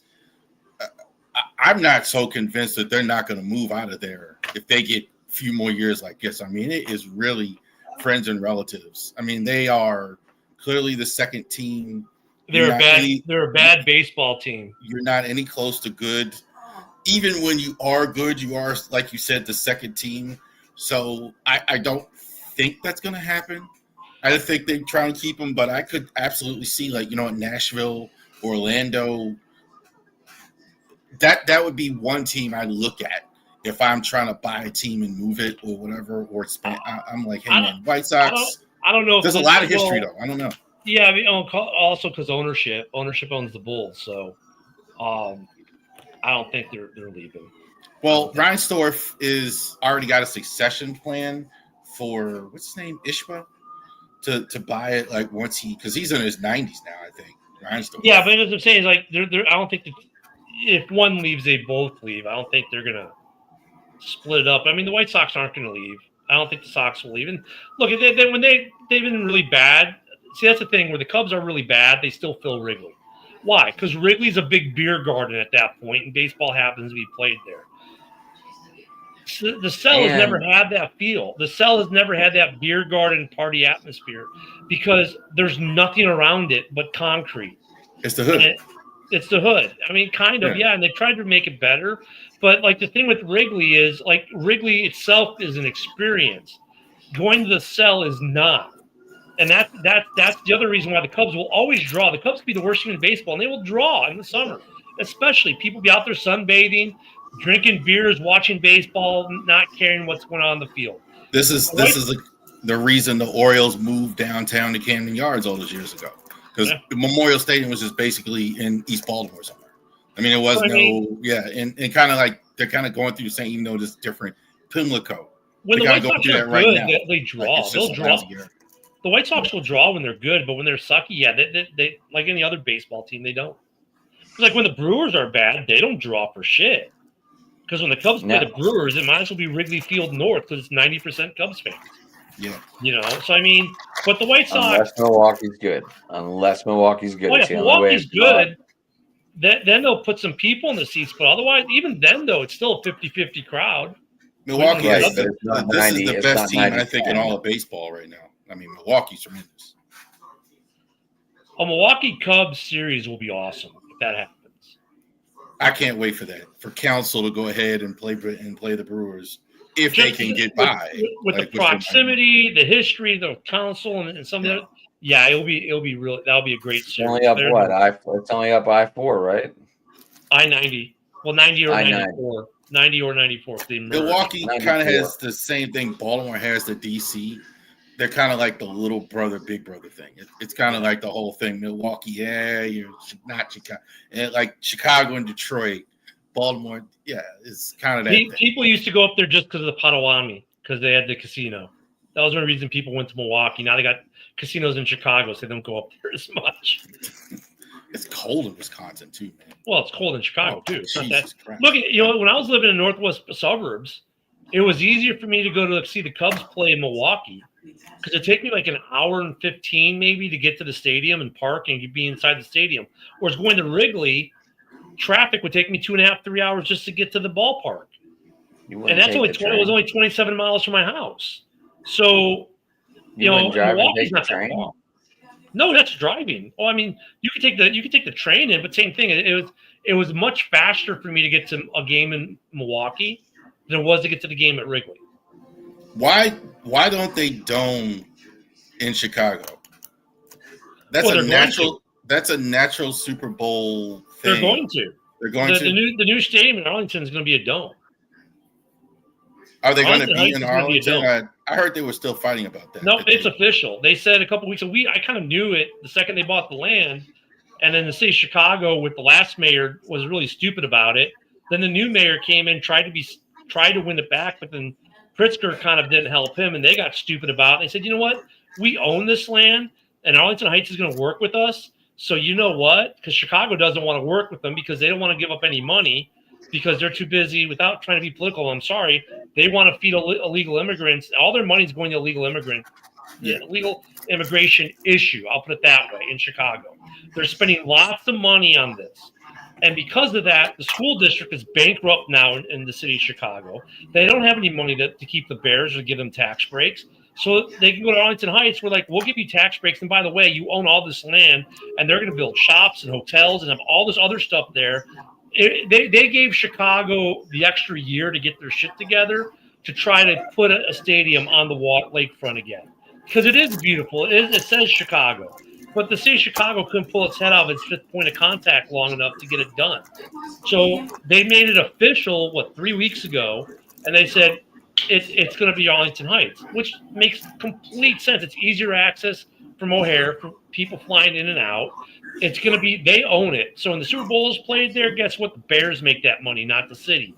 I'm not so convinced that they're not going to move out of there if they get a few more years like this. I mean, it is really friends and relatives. I mean, they are clearly the second team. They're a bad baseball team. You're not any close to good. Even when you are good, you are, like you said, the second team. So I don't think that's going to happen. I think they try and keep them, but I could absolutely see, like, Nashville, Orlando. That would be one team I look at if I'm trying to buy a team and move it or whatever, or expand. I'm like, hey, man, White Sox. I don't know. There's a lot of history, though. I don't know. Yeah, I mean, also because ownership owns the Bulls, so I don't think they're leaving. Well, Reinsdorf is already got a succession plan for what's his name, Ishba, to buy it like once because he's in his 90s now, I think. Reinsdorf. Yeah, but as I'm saying, is like I don't think if one leaves, they both leave. I don't think they're gonna split it up. I mean, the White Sox aren't gonna leave. I don't think the Sox will leave. And look, when they've been really bad. See, that's the thing where the Cubs are really bad. They still fill Wrigley. Why? Because Wrigley's a big beer garden at that point, and baseball happens to be played there. So the Cell has never had that feel. The Cell has never had that beer garden party atmosphere because there's nothing around it but concrete. It's the hood. It's the hood. I mean, kind of, yeah. And they've tried to make it better. But, like, the thing with Wrigley is, like, Wrigley itself is an experience. Going to the Cell is not. And that's the other reason why the Cubs will always draw. The Cubs can be the worst team in baseball, and they will draw in the summer. Especially people be out there sunbathing, drinking beers, watching baseball, not caring what's going on in the field. This is the reason the Orioles moved downtown to Camden Yards all those years ago. Because Memorial Stadium was just basically in East Baltimore somewhere. I mean, it was and kind of like they're kind of going through the same, even though it's different. Pimlico. When the White Sox are good, they draw. Like, they'll draw. The White Sox will draw when they're good, but when they're sucky, they like any other baseball team, they don't. It's like when the Brewers are bad, they don't draw for shit. Because when the Cubs play the Brewers, it might as well be Wrigley Field North because it's 90% Cubs fans. Yeah. So I mean, but the White Sox. Unless Milwaukee's good. Oh, yeah, if Milwaukee's good, then they'll put some people in the seats. But otherwise, even then, though, it's still a 50-50 crowd. Milwaukee is the best team, I think, in all of baseball right now. I mean, Milwaukee's tremendous. A Milwaukee Cubs series will be awesome if that happens. I can't wait for that. For Council to go ahead and play the Brewers if they can get by with the proximity, the history, the Council, and some of the. Yeah, it'll be real. That'll be a great series. Only up it's only up I-4, right? I-90. Well, 90 or 94. 90 or 94. Milwaukee kind of has the same thing Baltimore has to DC. They're kind of like the little brother, big brother thing. It's kind of like the whole thing. Milwaukee, you're not Chicago. And like Chicago and Detroit, Baltimore, it's kind of that. People used to go up there just because of the Potawatomi, because they had the casino. That was one reason people went to Milwaukee. Now they got casinos in Chicago, so they don't go up there as much. It's cold in Wisconsin too, man. Well, it's cold in Chicago too. Christ. Look, when I was living in northwest suburbs, it was easier for me to go to see the Cubs play in Milwaukee because it'd take me like an hour and 15 maybe to get to the stadium and park and be inside the stadium. Whereas going to Wrigley, traffic would take me 2.5, 3 hours just to get to the ballpark. And that's only it was only 27 miles from my house. So, Milwaukee's not that far. No, that's driving. Oh, I mean, you could take the train in, but same thing. It was much faster for me to get to a game in Milwaukee than it was to get to the game at Wrigley. Why don't they dome in Chicago? That's a natural Super Bowl thing. They're going to. The new stadium in Arlington is going to be a dome. Are they going to be in Arlington? I heard they were still fighting about that. No, it's official. They said a couple weeks ago. I kind of knew it the second they bought the land, and then the city of Chicago with the last mayor was really stupid about it. Then the new mayor came in, tried to win it back, but then Pritzker kind of didn't help him, and they got stupid about it. They said, you know what? We own this land. and Arlington Heights is going to work with us. So you know what? Because Chicago doesn't want to work with them because they don't want to give up any money because they're too busy without trying to be political. I'm sorry. They want to feed illegal immigrants. All their money is going to illegal immigration issue. I'll put it that way in Chicago. They're spending lots of money on this. And because of that, the school district is bankrupt now in the city of Chicago. They don't have any money to keep the Bears or give them tax breaks. So they can go to Arlington Heights. We're like, we'll give you tax breaks. And by the way, you own all this land, and they're going to build shops and hotels and have all this other stuff there. They gave Chicago the extra year to get their shit together to try to put a stadium on the lakefront again. Because it is beautiful. It says Chicago. But the city of Chicago couldn't pull its head out of its fifth point of contact long enough to get it done. So they made it official, 3 weeks ago, and they said it's going to be Arlington Heights, which makes complete sense. It's easier access from O'Hare for people flying in and out. It's going to be – they own it. So when the Super Bowl is played there, guess what? The Bears make that money, not the city.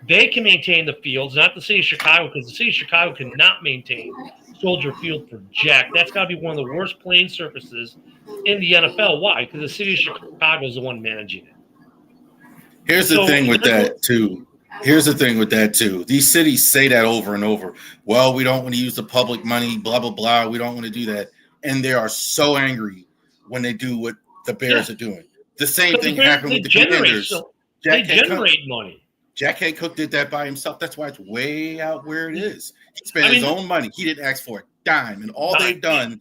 They can maintain the fields, not the city of Chicago, because the city of Chicago cannot maintain Soldier Field for jack. That's got to be one of the worst playing surfaces in the NFL. Why? Because the city of Chicago is the one managing it. Here's the thing with that too. These cities say that over and over. Well, we don't want to use the public money, blah, blah, blah. We don't want to do that. And they are so angry when they do what the Bears are doing. The same thing happened with the Commanders. They generate money. Jack Hay Cook did that by himself. That's why it's way out where it is. He spent his own money. He didn't ask for a dime. And all they've done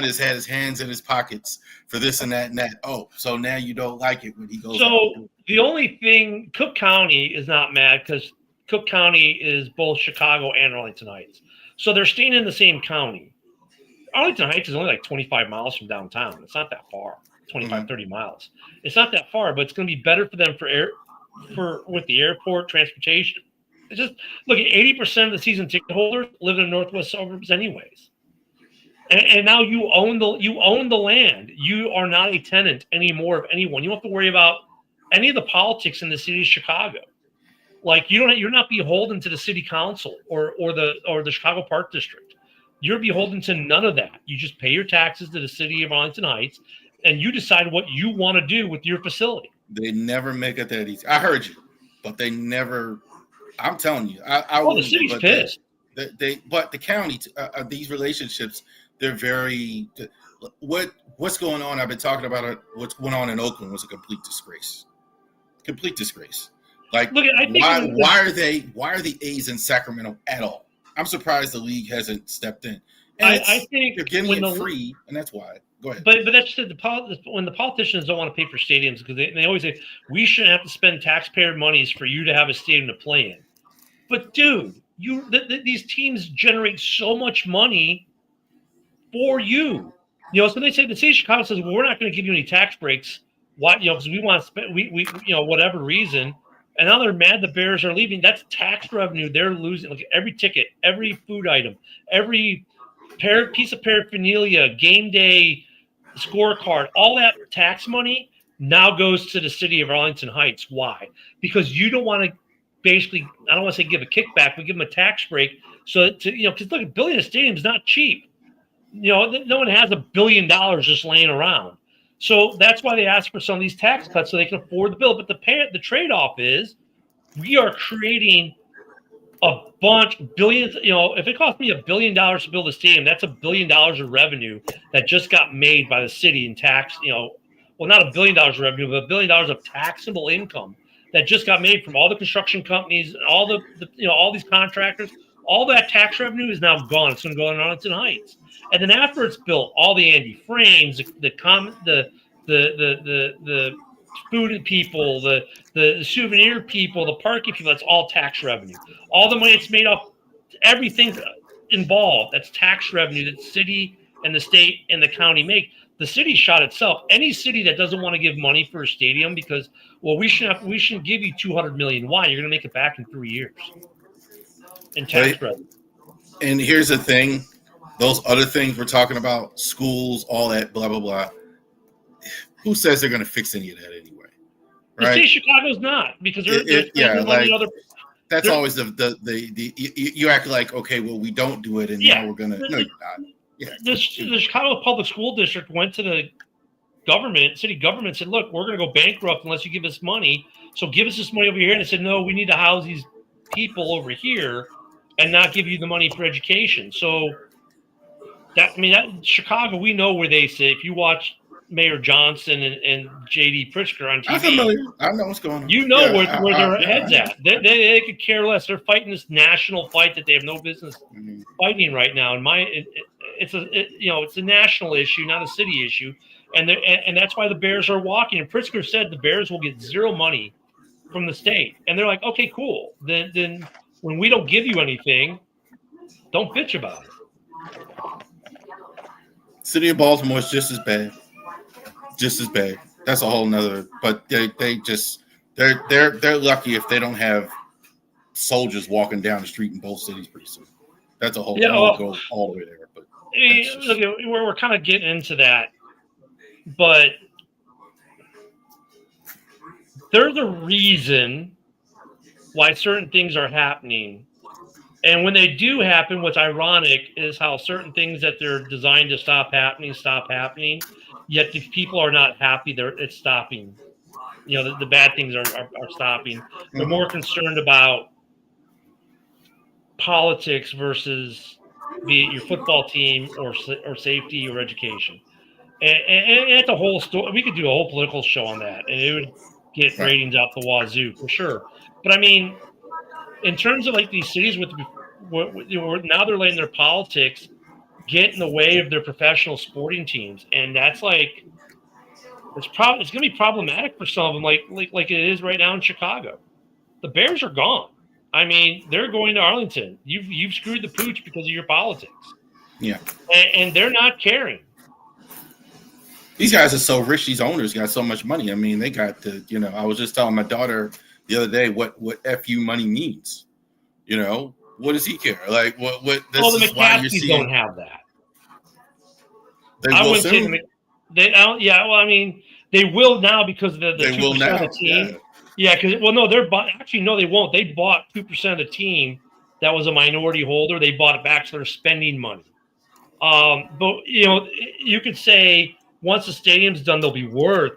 is had his hands in his pockets for this and that and that. Oh, so now you don't like it when he goes. So the only thing, Cook County is not mad because Cook County is both Chicago and Arlington Heights. So they're staying in the same county. Arlington Heights is only like 25 miles from downtown. It's not that far, 25, 30 miles. It's not that far, but it's going to be better for them with the airport, transportation. It's just look at 80% of the season ticket holders live in the northwest suburbs anyways. And now you own the land. You are not a tenant anymore of anyone. You don't have to worry about any of the politics in the city of Chicago. Like you're not beholden to the city council or the Chicago Park District. You're beholden to none of that. You just pay your taxes to the city of Arlington Heights, and you decide what you want to do with your facility. They never make it that easy. I heard you, but they never. I'm telling you, the city's pissed. But the county, these relationships, they're very. What's going on? I've been talking about it. What's going on in Oakland was a complete disgrace. Complete disgrace. Like, why are the A's in Sacramento at all? I'm surprised the league hasn't stepped in. And I think they're getting it free, and that's why. Go ahead. But that's when the politicians don't want to pay for stadiums because they always say we shouldn't have to spend taxpayer monies for you to have a stadium to play in. But dude, these teams generate so much money for you. So they say the city of Chicago says, well, we're not going to give you any tax breaks. Why? Because we want to spend whatever reason. And now they're mad the Bears are leaving. That's tax revenue they're losing. Like every ticket, every food item, every piece of paraphernalia, game day scorecard, all that tax money now goes to the city of Arlington Heights. Why? Because you don't want to basically, I don't want to say give a kickback, but give them a tax break. So because look, $1 billion a stadium is not cheap. No one has $1 billion just laying around. So that's why they ask for some of these tax cuts so they can afford the bill. But the trade-off is we are creating a bunch billions. If it cost me $1 billion to build a stadium, that's $1 billion of revenue that just got made by the city in tax. Well, not $1 billion of revenue, but $1 billion of taxable income that just got made from all the construction companies, all the all these contractors. All that tax revenue is now gone. It's going to go on Arlington Heights. And then after it's built, all the Andy frames, the food people, the souvenir people, the parking people, that's all tax revenue. All the money it's made off, everything involved, that's tax revenue that the city and the state and the county make. The city shot itself. Any city that doesn't want to give money for a stadium because, well, we shouldn't give you $200 million. Why? You're going to make it back in 3 years. In tax revenue. And here's the thing. Those other things we're talking about, schools, all that, blah, blah, blah. Who says they're going to fix any of that anyway? Right? The city of Chicago's not because they're other. That's always the you act like, okay, well, we don't do it, and now we're going to. No, you're not. Yeah. The Chicago Public School District went to the city government, said, look, we're going to go bankrupt unless you give us money. So give us this money over here. And they said, no, we need to house these people over here and not give you the money for education. So Chicago, we know where they sit. If you watch Mayor Johnson and J.D. Pritzker on TV, I'm familiar. I know what's going on. You know where their head's at. They could care less. They're fighting this national fight that they have no business fighting right now. And it's a national issue, not a city issue. And that's why the Bears are walking. And Pritzker said the Bears will get zero money from the state. And they're like, okay, cool. Then when we don't give you anything, don't bitch about it. City of Baltimore is just as bad. Just as bad. That's a whole nother. But they're lucky if they don't have soldiers walking down the street in both cities pretty soon. That's a whole. Go all the way there. But we're kind of getting into that. But there's a reason why certain things are happening. And when they do happen, what's ironic is how certain things that they're designed to stop happening, yet the people are not happy it's stopping. The bad things are stopping. They're more concerned about politics versus be it your football team or safety or education. And it's a whole story. We could do a whole political show on that, and it would get ratings out the wazoo for sure. But I mean, in terms of like these cities now they're letting their politics get in the way of their professional sporting teams, and that's like it's going to be problematic for some of them, like it is right now in Chicago. The Bears are gone. I mean, they're going to Arlington. You've screwed the pooch because of your politics. Yeah, and they're not caring. These guys are so rich. These owners got so much money. I mean, they got the. I was just telling my daughter the other day what FU money means. What does he care? Like what? This the is why you're McCaskies seeing. Don't have that. They will soon. They don't. Yeah. Well, I mean, they will now because of the 2% of the team. Yeah. Because actually no, they won't. They bought 2% of the team that was a minority holder. They bought it back, so they're spending money. But you could say once the stadium's done, they'll be worth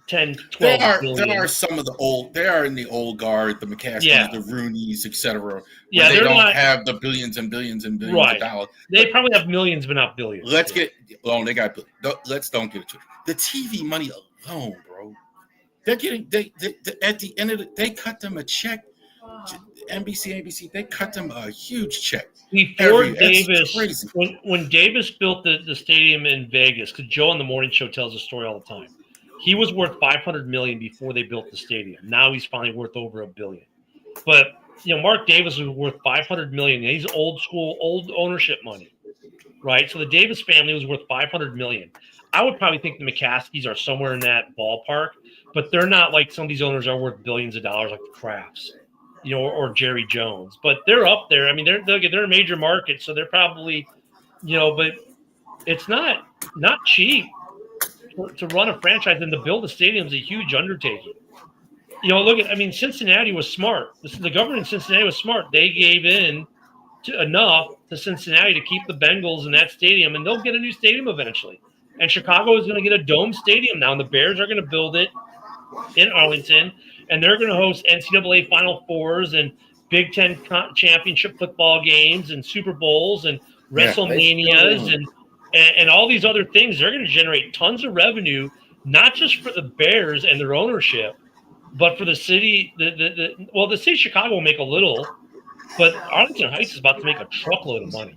10, 12 billion. There are some of the old. They are in the old guard, the McCaskies, the Roonies, etc. Yeah, they don't have the billions and billions and billions of dollars. They probably have millions, but not billions. They got. Let's don't get it to the TV money alone, bro. They're getting. They at the end of they cut them a check. NBC, ABC, they cut them a huge check. Before Davis, when Davis built the stadium in Vegas, because Joe on the morning show tells the story all the time. He was worth $500 million before they built the stadium. Now he's finally worth over $1 billion. But Mark Davis was worth $500 million. He's old school, old ownership money, right? So the Davis family was worth $500 million. I would probably think the McCaskies are somewhere in that ballpark, but they're not like some of these owners are worth billions of dollars, like the Crafts, or Jerry Jones. But they're up there. I mean, they're a major market, so they're probably, but it's not cheap. To run a franchise and to build a stadium is a huge undertaking. Cincinnati was smart. The government in Cincinnati was smart. They gave in enough to Cincinnati to keep the Bengals in that stadium, and they'll get a new stadium eventually. And Chicago is going to get a dome stadium now, and the Bears are going to build it in Arlington, and they're going to host NCAA Final Fours and Big Ten championship football games and Super Bowls and WrestleManias and all these other things. They're going to generate tons of revenue, not just for the Bears and their ownership, but for the city. The city of Chicago will make a little, but Arlington Heights is about to make a truckload of money.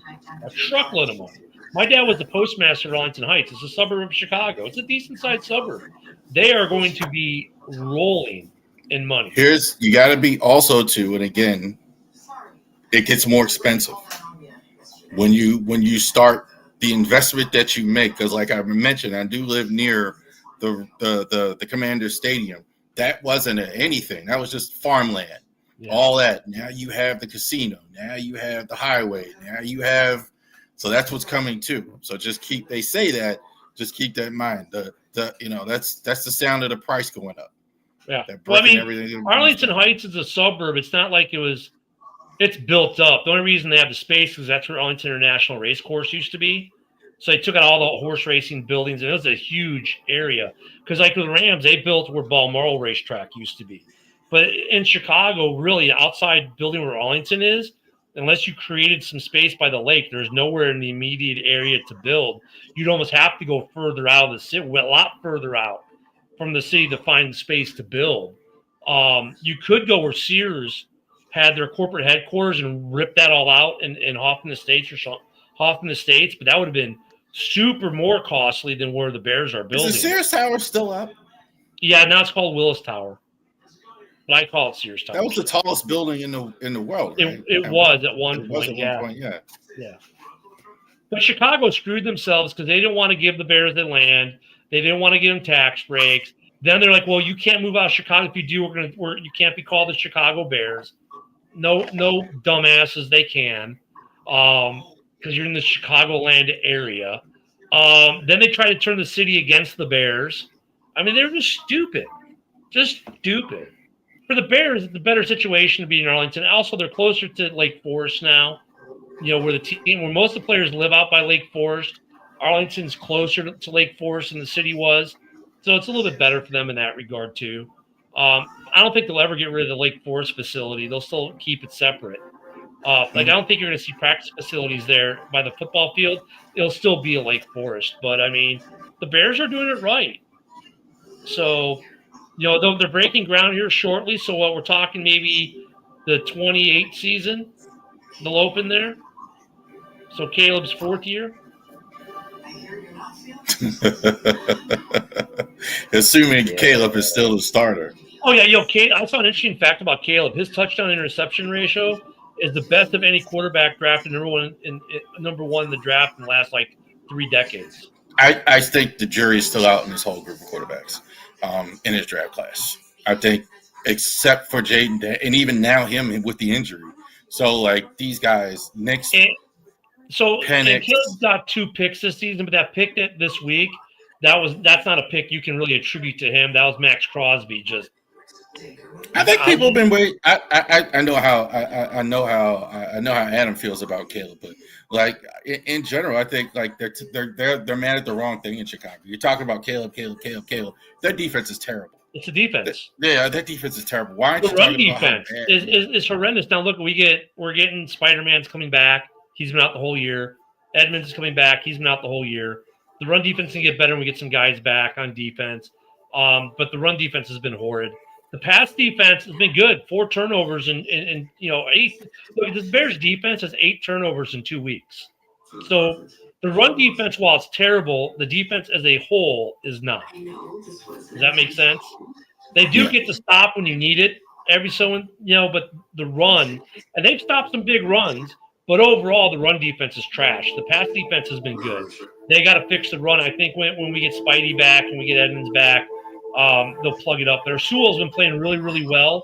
My dad was the postmaster at Arlington Heights. It's a suburb of Chicago. It's a decent-sized suburb. They are going to be rolling in money. You got to be also too, and again, it gets more expensive when you start. The investment that you make, because like I mentioned, I do live near the Commander Stadium. That wasn't anything. That was just farmland. Yeah. All that. Now you have the casino. Now you have the highway. Now you have. So that's what's coming too. So just keep that in mind. That's the sound of the price going up. Yeah. Well, Arlington Heights is a suburb. It's not like it was It's built up. The only reason they have the space is that's where Arlington International Race Course used to be. So they took out all the horse racing buildings, and it was a huge area. Because like with the Rams, they built where Balmoral Racetrack used to be. But in Chicago, really, outside building where Arlington is, unless you created some space by the lake, there's nowhere in the immediate area to build. You'd almost have to go further out of the city, a lot further out from the city to find space to build. You could go where Sears had their corporate headquarters and rip that all out in Hoffman Estates or Hoffman Estates, but that would have been super more costly than where the Bears are building. Is the Sears Tower still up? Yeah, now it's called Willis Tower. But I call it Sears Tower. That was the tallest building in the world. Right? It was at one point. Yeah. But Chicago screwed themselves because they didn't want to give the Bears the land. They didn't want to give them tax breaks. Then they're like, "Well, you can't move out of Chicago. If you do, you can't be called the Chicago Bears." No, dumbasses. They can, because you're in the Chicagoland area. Then they try to turn the city against the Bears. I mean, they're just stupid. For the Bears, it's a better situation to be in Arlington. Also, they're closer to Lake Forest now. Where where most of the players live out by Lake Forest. Arlington's closer to Lake Forest than the city was, so it's a little bit better for them in that regard too. I don't think they'll ever get rid of the Lake Forest facility. They'll still keep it separate. I don't think you're going to see practice facilities there by the football field. It'll still be a Lake Forest, but I mean, the Bears are doing it right. So, they're breaking ground here shortly. So what we're talking, maybe the 28 season, they'll open there. So Caleb's 4th year. Assuming Caleb is still the starter. Oh yeah, I saw an interesting fact about Caleb. His touchdown interception ratio is the best of any quarterback drafted number one in the draft in the last 3 decades. I think the jury's still out in this whole group of quarterbacks in his draft class. I think, except for Jaden, and even now him with the injury. So these guys, Nick's. And Caleb got 2 picks this season, but that pick this week, that's not a pick you can really attribute to him. That was Max Crosby. I think people have been waiting. I know how Adam feels about Caleb, but in general, I think they're mad at the wrong thing in Chicago. You're talking about Caleb. Their defense is terrible. It's a defense. Yeah, their defense is terrible. Why aren't the you run talking defense about is horrendous. Now look, we're getting Spider-Man's coming back. He's been out the whole year. Edmonds is coming back. He's been out the whole year. The run defense can get better when we get some guys back on defense. But the run defense has been horrid. The pass defense has been good. 4 turnovers and 8. Look, the Bears defense has 8 turnovers in 2 weeks. So the run defense, while it's terrible, the defense as a whole is not. Does that make sense? They do get to stop when you need it every so, but the run, and they've stopped some big runs. But overall, the run defense is trash. The pass defense has been good. They got to fix the run. I think when we get Spidey back and we get Edmonds back, they'll plug it up there. Sewell's been playing really, really well.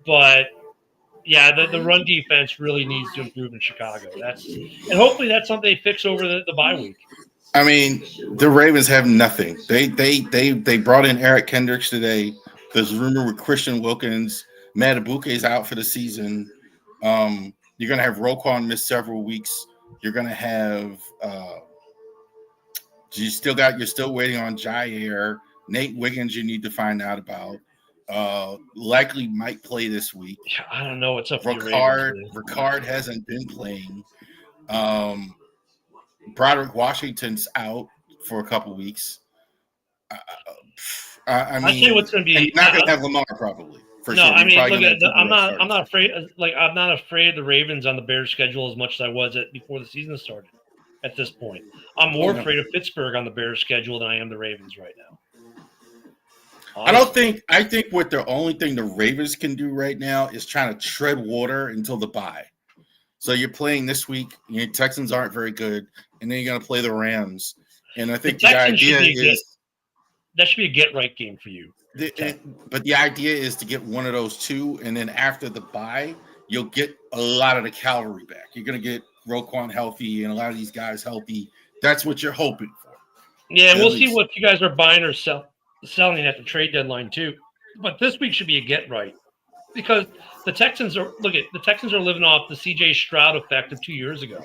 But, the run defense really needs to improve in Chicago. And hopefully that's something they fix over the bye week. I mean, the Ravens have nothing. They brought in Eric Kendricks today. There's rumor with Christian Wilkins. Matabuke's out for the season. You're going to have Roquan miss several weeks. You're going to have you're still waiting on Jair. Nate Wiggins you need to find out about. Likely might play this week. I don't know what's up with Ricard hasn't been playing. Broderick Washington's out for a couple weeks. I mean, I'll tell you what's going to be. Not going to have Lamar probably. For no, sure. I mean, I'm not afraid. I'm not afraid of the Ravens on the Bears schedule as much as I was before the season started. At this point, I'm more afraid of Pittsburgh on the Bears schedule than I am the Ravens right now. I think what the only thing the Ravens can do right now is trying to tread water until the bye. So you're playing this week. Your Texans aren't very good, and then you're going to play the Rams. And I think the idea is that should be a get right game for you. But the idea is to get one of those 2, and then after the bye, you'll get a lot of the cavalry back. You're going to get Roquan healthy and a lot of these guys healthy. That's what you're hoping for. Yeah, we'll see what you guys are buying or selling at the trade deadline too. But this week should be a get right. Because the Texans are living off the C.J. Stroud effect of 2 years ago.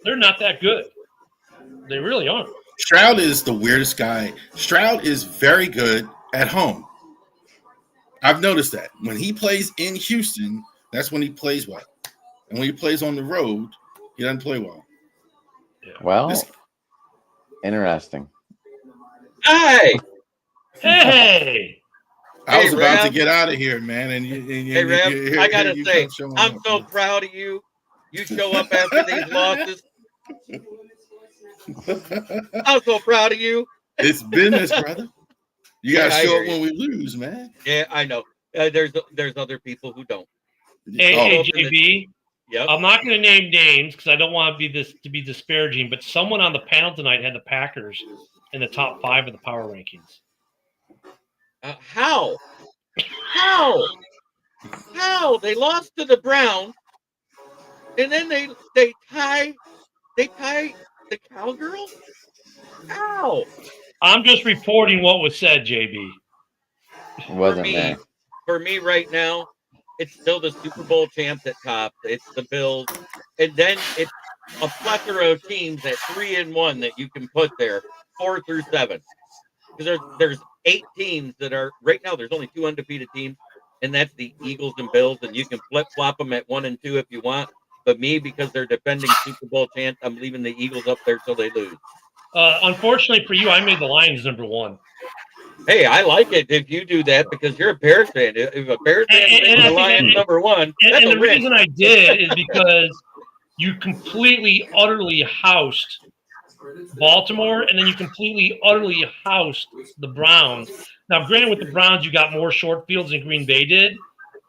They're not that good. They really aren't. Stroud is the weirdest guy. Stroud is very good at home. I've noticed that. When he plays in Houston, that's when he plays well. And when he plays on the road, he doesn't play well. Yeah. Well, interesting. Hey, Hey, I was Hey, about to Rev. get out of here, man. And hey, Rev, I gotta say, I'm so proud of you. You show up after these losses. I'm so proud of you. It's business, brother. You gotta Yeah, I show hear up you. when we lose, man. Yeah, I know. There's other people who don't. hey, JB. Yep. I'm not going to name names because I don't want to be disparaging, but someone on the panel tonight had the Packers in the top 5 of the power rankings. How? They lost to the Browns, and then they tie the Cowgirls. How? I'm just reporting what was said, JB. Wasn't me. For me right now, it's still the Super Bowl champs at top. It's the Bills, and then it's a plethora of teams at 3-1 that you can put there, 4 through 7. Because there's 8 teams that are right now. There's only 2 undefeated teams, and that's the Eagles and Bills. And you can flip flop them at 1 and 2 if you want. But me, because they're defending Super Bowl champs, I'm leaving the Eagles up there till they lose. Unfortunately for you, I made the Lions number 1. Hey, I like it if you do that because you're a Bears fan. If a Bears fan makes the Lions number 1, that's and a the win. reason I did is because you completely, utterly housed Baltimore, and then you completely, utterly housed the Browns. Now, granted, with the Browns, you got more short fields than Green Bay did,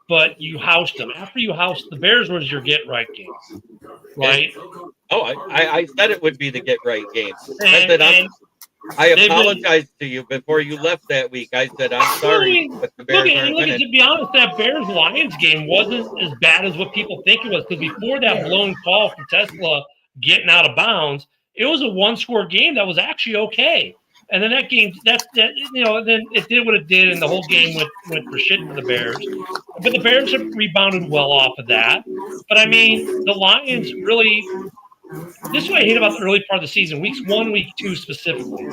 but you housed them. After you housed the Bears, was your get-right game, right? I said it would be the get-right game. I apologized to you before you left that week. I said, I'm sorry, but the Bears aren't winning. To be honest, that Bears-Lions game wasn't as bad as what people think it was, because before that blown call for Tesla getting out of bounds, it was a one-score game that was actually okay. And then that game, then it did what it did, and the whole game went for shit for the Bears. But the Bears have rebounded well off of that. But, I mean, the Lions really – this is what I hate about the early part of the season, weeks 1, week 2 specifically.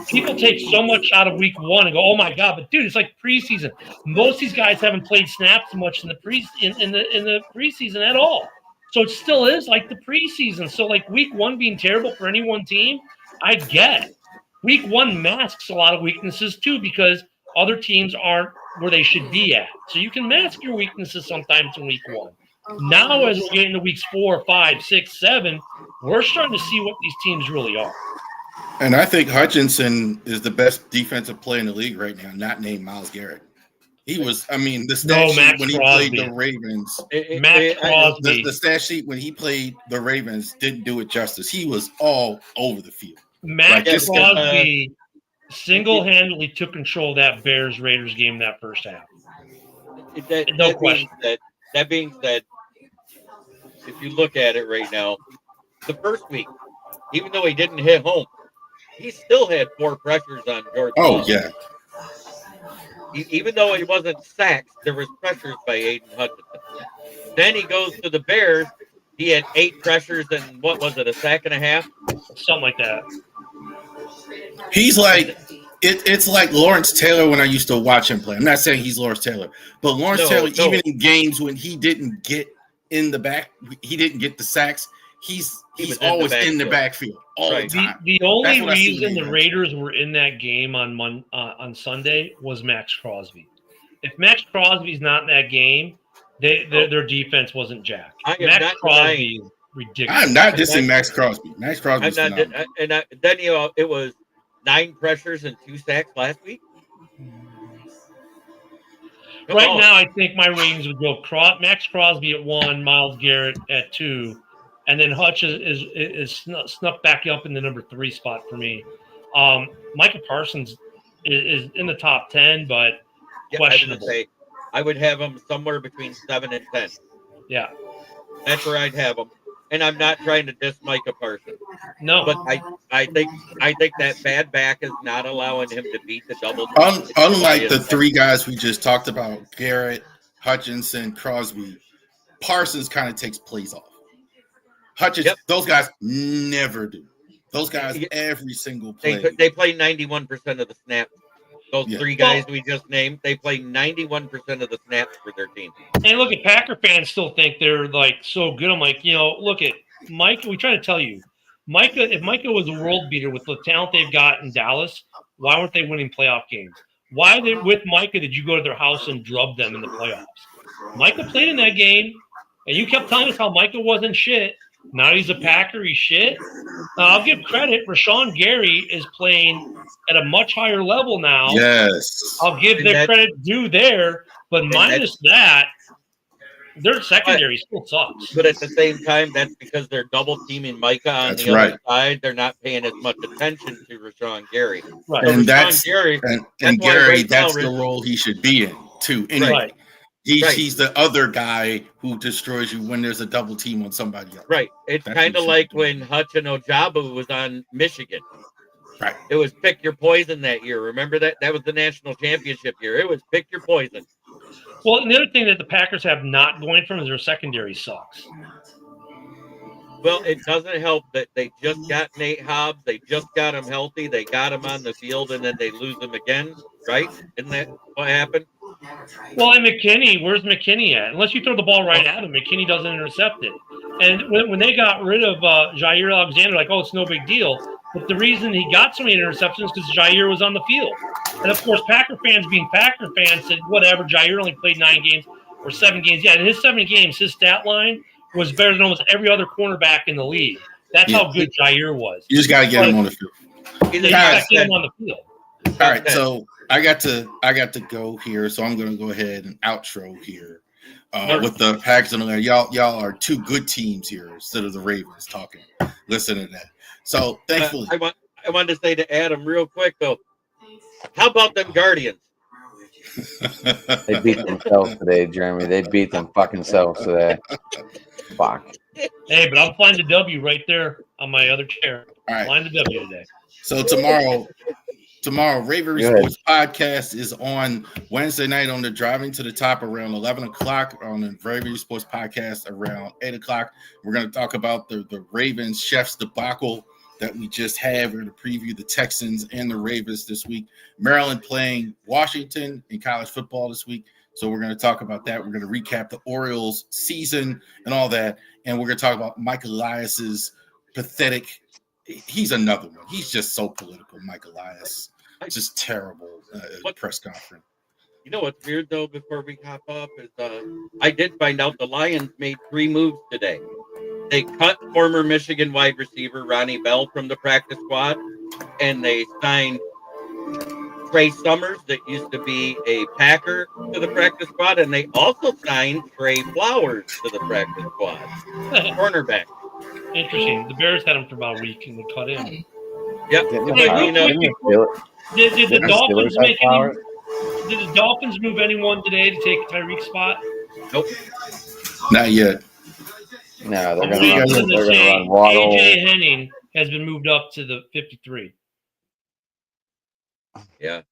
People take so much out of week 1 and go, "Oh my god!" But dude, it's like preseason. Most of these guys haven't played snaps much in the preseason at all. So it still is like the preseason. So like week 1 being terrible for any one team, I get. Week 1 masks a lot of weaknesses too because other teams aren't where they should be at. So you can mask your weaknesses sometimes in week 1. Now, as we're getting to weeks 4, 5, 6, 7, we're starting to see what these teams really are. And I think Hutchinson is the best defensive player in the league right now, not named Myles Garrett. He was, the stat sheet when he played the Ravens. The stat sheet when he played the Ravens didn't do it justice. He was all over the field. Max Crosby single-handedly took control of that Bears-Raiders game that first half. No question. That being said, if you look at it right now, the first week, even though he didn't hit home, he still had 4 pressures on George. Oh, yeah. Even though he wasn't sacked, there was pressures by Aiden Hutchinson. Then he goes to the Bears. He had 8 pressures and what was it, a sack and a half? Something like that. He's like it's like Lawrence Taylor when I used to watch him play. I'm not saying he's Lawrence Taylor, but Lawrence Taylor, even in games when he didn't get in the back, he didn't get the sacks. He's always in the backfield all the time. The only reason the Raiders were in that game on Sunday was Max Crosby. If Max Crosby's not in that game, their defense wasn't jacked. Max Crosby is ridiculous. I'm not dissing Max Crosby. Max Crosby's phenomenal. Then it was 9 pressures and 2 sacks last week. Now, I think my ratings would go Max Crosby at 1, Myles Garrett at 2, and then Hutch is snuck back up in the number 3 spot for me. Micah Parsons is in the top 10, but questionable. I would have him somewhere between 7 and 10. Yeah. That's where I'd have him. And I'm not trying to diss Micah Parsons. No. But I think that bad back is not allowing him to beat the double. Unlike the 3 guys we just talked about, Garrett, Hutchinson, Crosby, Parsons kind of takes plays off. Hutchinson, those guys never do. Those guys, every single play. They play 91% of the snaps. Those three guys we just named, they play 91% of the snaps for their team. And look, at Packer fans still think they're like so good. I'm like, look at Micah. We try to tell you, Micah. If Micah was a world beater with the talent they've got in Dallas, why weren't they winning playoff games? Why with Micah did you go to their house and drub them in the playoffs? Micah played in that game, and you kept telling us how Micah wasn't shit. Now he's a Packer. He's shit. I'll give credit. Rashawn Gary is playing at a much higher level now. Yes. I'll give their credit due there. But minus that, their secondary still sucks. But at the same time, that's because they're double teaming Micah on the other side. They're not paying as much attention to Rashawn Gary. Right. And Rashawn Gary, and Gary, that's the role he should be in too. Anyway. Right. He's the other guy who destroys you when there's a double team on somebody else. Right. It's kind of like when Hutchin Ojabu was on Michigan. Right. It was pick your poison that year. Remember that? That was the national championship year. It was pick your poison. Well, and the other thing that the Packers have not going from is their secondary sucks. Well, it doesn't help that they just got Nate Hobbs. They just got him healthy. They got him on the field, and then they lose him again, right? Isn't that what happened? Well, and McKinney, where's McKinney at? Unless you throw the ball right at him, McKinney doesn't intercept it. And when they got rid of Jair Alexander, like, it's no big deal. But the reason he got so many interceptions is because Jair was on the field. And, of course, Packer fans being Packer fans said, whatever, Jair only played 9 games or 7 games. Yeah, in his 7 games, his stat line was better than almost every other cornerback in the league. That's how good Jair was. You just got to get him on the field. You got to get him on the field. All right, so I got to go here, so I'm going to go ahead and outro here with the Packers on there. Y'all are 2 good teams here instead of the Ravens talking. Listen to that. So thankfully, I wanted to say to Adam real quick though. How about them Guardians? They beat themselves today, Jeremy. They beat them fucking selves today. Fuck. Hey, but I'm flying the W right there on my other chair. All right. Flying the W today. So tomorrow, Raver Sports Podcast is on Wednesday night on the Driving to the Top around 11 o'clock on the Raver Sports Podcast around 8 o'clock. We're going to talk about the Ravens Chefs debacle that we just had. We're going to preview the Texans and the Ravens this week. Maryland playing Washington in college football this week. So we're going to talk about that. We're going to recap the Orioles season and all that. And we're going to talk about Mike Elias's pathetic. He's another one. He's just so political, Mike Elias. Just terrible press conference. You know what's weird, though, before we hop up, is I did find out the Lions made 3 moves today. They cut former Michigan wide receiver Ronnie Bell from the practice squad, and they signed Trey Summers, that used to be a Packer, to the practice squad, and they also signed Trey Flowers to the practice squad, cornerback. Interesting. The Bears had him for about a week, and they cut him. Yep. Did the Dolphins make any? Did the Dolphins move anyone today to take Tyreek's spot? Nope. Not yet. No, they're going to run Waddle. AJ Henning has been moved up to the 53. Yeah.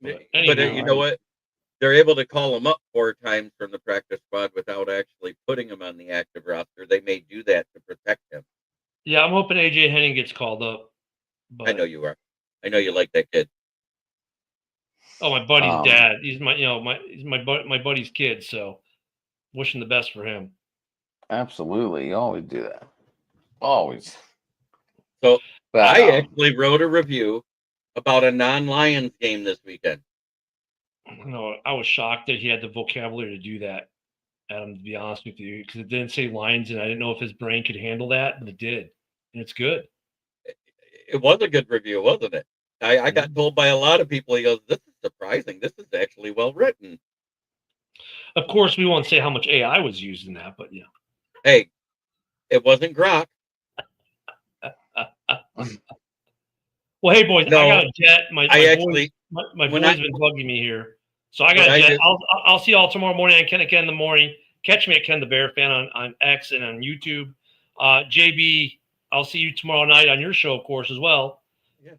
Anyway, but you know what? They're able to call him up 4 times from the practice squad without actually putting him on the active roster. They may do that to protect him. Yeah, I'm hoping AJ Henning gets called up. But... I know you are. I know you like that kid. Oh, my buddy's dad. He's my buddy's kid. So, wishing the best for him. Absolutely, you always do that. Always. So I actually wrote a review about a non-Lions game this weekend. No, I was shocked that he had the vocabulary to do that, Adam, to be honest with you, because it didn't say Lions, and I didn't know if his brain could handle that, and it did. And it's good. It was a good review, wasn't it? I got told by a lot of people, he goes, this is surprising. This is actually well written. Of course, we won't say how much AI was used in that, but yeah. Hey, it wasn't Grok. Well, hey, boys, no, I got a jet. My boy's been bugging me here. So I got a jet. I'll see y'all tomorrow morning on Ken in the morning. Catch me at Ken the Bear Fan on X and on YouTube. JB, I'll see you tomorrow night on your show, of course, as well. Yeah.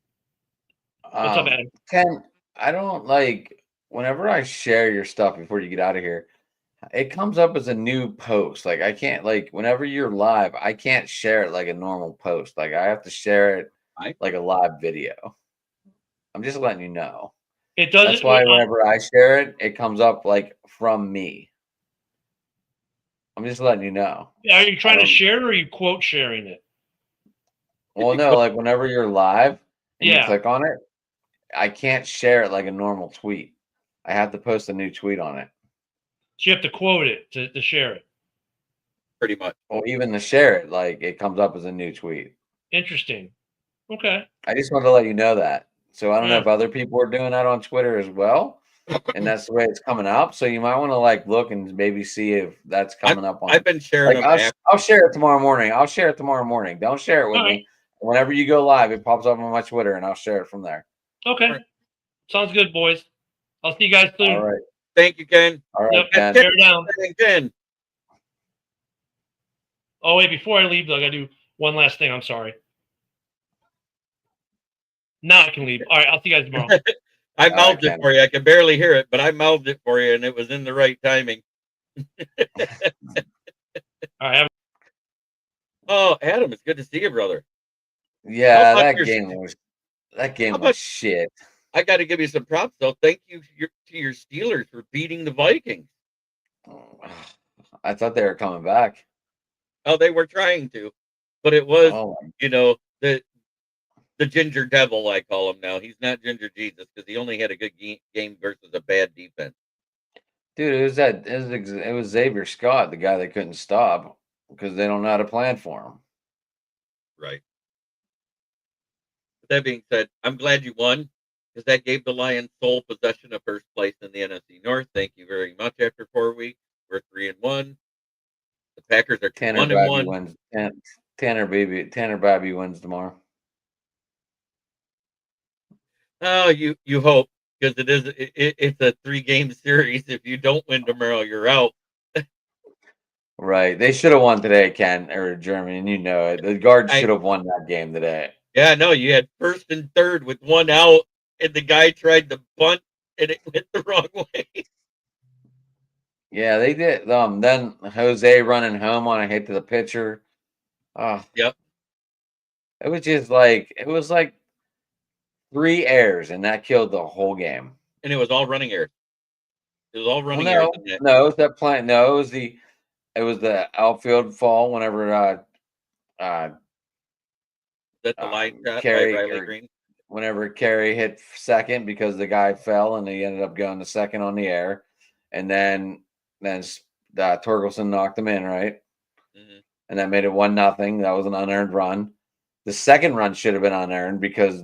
What's up, Adam? Ken, I don't like whenever I share your stuff before you get out of here, it comes up as a new post. Like I can't like whenever you're live, I can't share it like a normal post. Like I have to share it like a live video. I'm just letting you know. It doesn't. That's why whenever I share it, it comes up like from me. I'm just letting you know. Are you trying to share it or are you quote sharing it? Well, no, like whenever you're live and you Yeah. click on it, I can't share it like a normal tweet. I have to post a new tweet on it. So you have to quote it to share it. Pretty much. Well, even to share it, like it comes up as a new tweet. Interesting. Okay. I just wanted to let you know that. So I don't know Yeah. if other people are doing that on Twitter as well, and that's the way it's coming up. So you might want to like look and maybe see if that's coming up on. I've been sharing Like, them. I'll share it tomorrow morning. I'll share it tomorrow morning. Don't share it with me. Whenever you go live, it pops up on my Twitter, and I'll share it from there. Okay. Sounds good, boys. I'll see you guys soon. All right. Thank you, Ken. All right, Yep. Ken. Bear down. Ken. Oh wait, before I leave, though, I gotta do one last thing. I'm sorry. Now I can leave. All right, I'll see you guys tomorrow. I mouthed it for you. I could barely hear it, but I mouthed it for you, and it was in the right timing. All right. Oh, Adam, it's good to see you, brother. Yeah, that game was shit. I got to give you some props, though. Thank you to your Steelers for beating the Vikings. I thought they were coming back. Oh, they were trying to, but it was, the Ginger Devil, I call him now. He's not Ginger Jesus because he only had a good game versus a bad defense. Dude, it was Xavier Scott, the guy they couldn't stop because they don't know how to plan for him. Right. With that being said, I'm glad you won because that gave the Lions sole possession of first place in the NFC North. Thank you very much. After 4 weeks, we're 3-1. The Packers are 1-1. Wins. Tanner Babby wins tomorrow. Oh, you hope because it's a 3-game series. If you don't win tomorrow, you're out. Right. They should have won today, Ken, or Jeremy, and you know it. The guards should have won that game today. Yeah, no, you had first and third with one out, and the guy tried to bunt, and it went the wrong way. Yeah, they did. Then Jose running home on a hit to the pitcher. Yep. It was like 3 errors, and that killed the whole game. And it was all running errors. It was all running errors. errors. No, it was that plant. No, it was the outfield fall whenever that the line shot Carey, by Riley Green. Whenever Carey hit second because the guy fell and he ended up going to second on the air, and then Torkelson knocked him in, right? Mm-hmm. And that made it 1-0. That was an unearned run. The second run should have been unearned because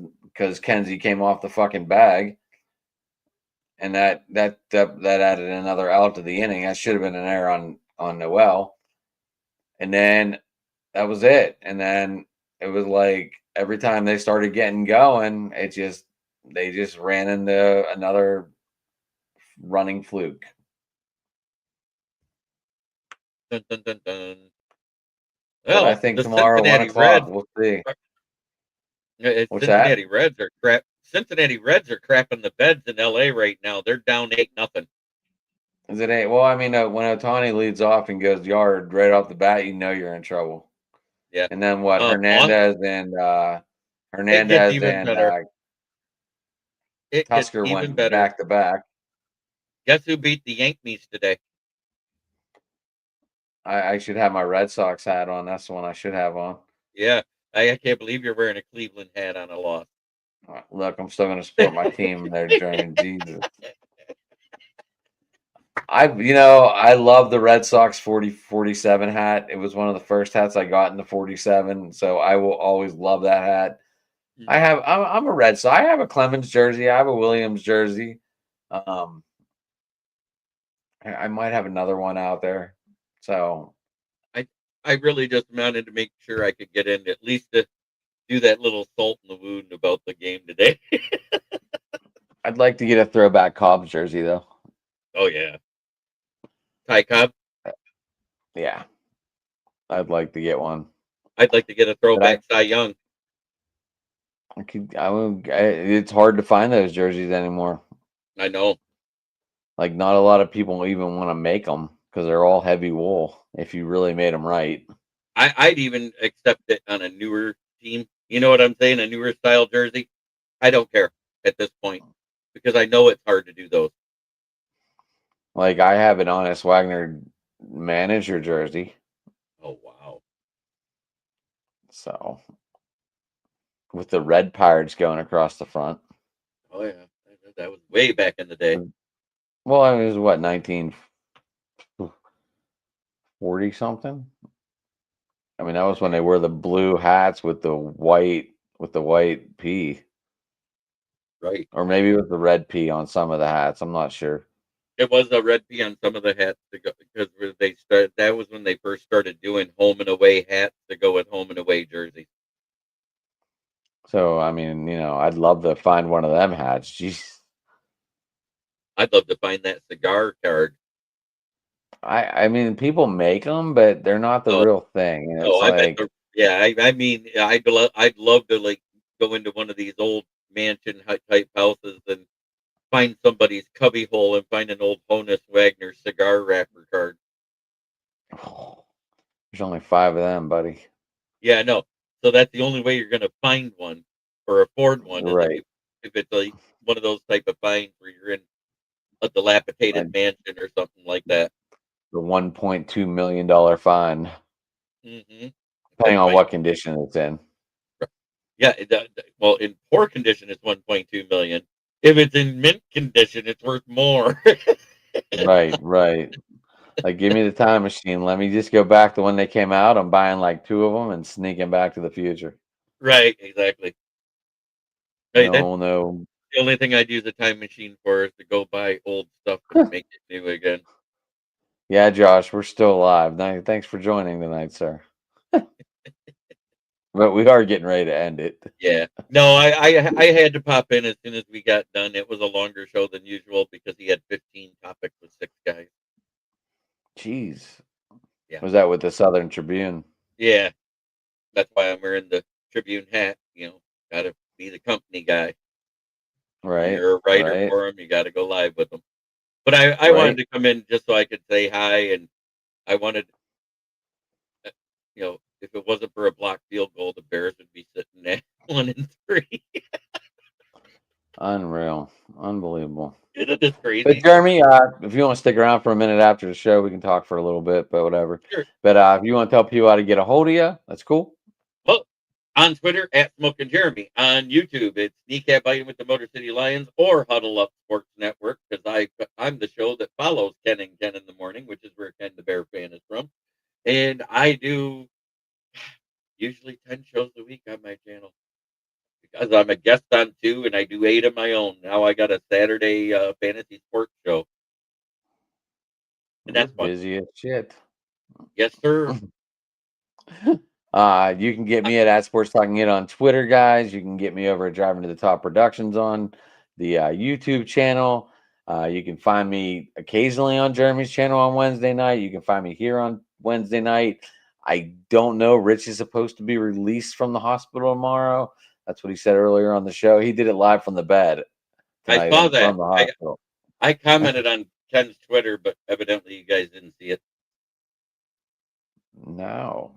Kenzie came off the fucking bag, and that added another out to the inning. That should have been an error on Noel, and then that was it. And then it was like every time they started getting going, they just ran into another running fluke. Dun, dun, dun, dun. Well, I think tomorrow 1:00 we'll see. Cincinnati Reds are crap. Cincinnati Reds are crapping the beds in LA right now. They're down 8-0. Is it 8? Well, I mean, when Ohtani leads off and goes yard right off the bat, you know you're in trouble. Yeah. And then what? Hernandez and Tusker went back to back. Guess who beat the Yankees today? I should have my Red Sox hat on. That's the one I should have on. Yeah. I can't believe you're wearing a Cleveland hat on a loss. Look, I'm still going to support my team there, Jeremy. Jesus. I love the Red Sox 40-47 hat. It was one of the first hats I got in the 47, so I will always love that hat. Mm-hmm. I'm a Red Sox. I have a Clemens jersey. I have a Williams jersey. I might have another one out there. So I really just wanted to make sure I could get in at least to do that little salt in the wound about the game today. I'd like to get a throwback Cobbs jersey though. Oh yeah. Ty Cobb? Yeah. I'd like to get one. I'd like to get a throwback Cy Young. It's hard to find those jerseys anymore. I know. Like, not a lot of people even want to make them because they're all heavy wool. If you really made them right, I'd even accept it on a newer team. You know what I'm saying? A newer style jersey. I don't care at this point because I know it's hard to do those. like I have an Honest Wagner manager jersey, Oh wow. so with the red pirates going across the front. Oh yeah. That was way back in the day. Well, I mean, it was what 1940 something. I mean, that was when they wore the blue hats with the white P, Right. or maybe with the red P on some of the hats. I'm not sure. It was a red P on some of the hats to go because they started. That was when they first started doing home and away hats to go with home and away jerseys. So, I mean, I'd love to find one of them hats. Jeez. I'd love to find that cigar card. I mean, people make them, but they're not the Oh, real thing. And no, it's I bet. like, Yeah, I mean, I'd love to like go into one of these old mansion type houses and find somebody's cubby hole and find an old Honus Wagner cigar wrapper card. there's only 5 of them, buddy. Yeah, no. So that's the only way you're going to find one or afford one, is Right. if it's like one of those type of finds where you're in a dilapidated Like mansion or something like that. the $1.2 million fine, Mm-hmm. depending on what condition it's in. Yeah, well, in poor condition, it's 1.2 million. If it's in mint condition, it's worth more. Right, right. Like, give me the time machine. Let me just go back to when they came out. I'm buying like 2 of them and sneaking back to the future. Right, exactly. Hey, that's No. the only thing I'd use a time machine for is to go buy old stuff and make it new again. Yeah, Josh, we're still alive. Thanks for joining tonight, sir. But we are getting ready to end it. Yeah. No, I had to pop in as soon as we got done. It was a longer show than usual because he had 15 topics with 6 guys. Jeez. Yeah. Was that with the Southern Tribune? Yeah. That's why I'm wearing the Tribune hat. Got to be the company guy. Right. You're a writer right. for him. You got to go live with them. But I wanted to come in just so I could say hi, and I wanted, if it wasn't for a blocked field goal, the Bears would be sitting at 1-3. Unreal. Unbelievable. Isn't this crazy? But Jeremy, if you want to stick around for a minute after the show, we can talk for a little bit, but whatever. Sure. But if you want to tell people how to get a hold of you, that's cool. Well, on Twitter at Smoking Jeremy. On YouTube, it's Kneecap Biting with the Motor City Lions or Huddle Up Sports Network, because I'm the show that follows Ken and Ken in the Morning, which is where Ken the Bear fan is from. And I do usually 10 shows a week on my channel because I'm a guest on 2 and I do 8 of my own. Now I got a Saturday fantasy sports show. And that's fun. Busy as shit. Yes, sir. You can get me at Sports Talking It on Twitter, guys. You can get me over at Driving to the Top Productions on the YouTube channel. You can find me occasionally on Jeremy's channel on Wednesday night. You can find me here on Wednesday night. I don't know. Rich is supposed to be released from the hospital tomorrow. That's what he said earlier on the show. He did it live from the bed. I saw that. From the hospital. I commented on Ken's Twitter, but evidently you guys didn't see it. No,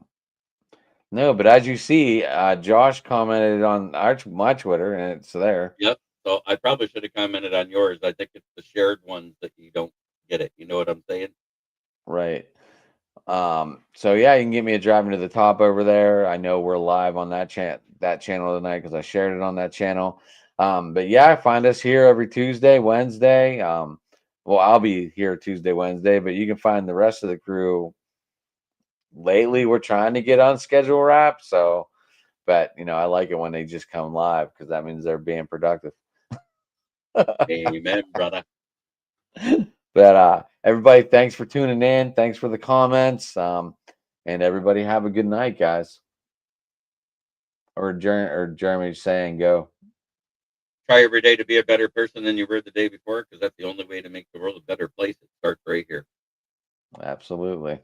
but as you see, Josh commented on my Twitter, and it's there. Yep. So I probably should have commented on yours. I think it's the shared ones that you don't get it. You know what I'm saying? Right. So yeah, you can get me a Driving to the Top over there. I know we're live on that channel tonight because I shared it on that channel. But yeah, find us here every Tuesday, Wednesday. Well, I'll be here Tuesday, Wednesday, but you can find the rest of the crew. Lately, we're trying to get on schedule wrap. So, but I like it when they just come live because that means they're being productive. Amen, brother. But everybody, thanks for tuning in. Thanks for the comments. And everybody have a good night, guys. Or Jeremy's saying go. Try every day to be a better person than you were the day before, because that's the only way to make the world a better place. It starts right here. Absolutely.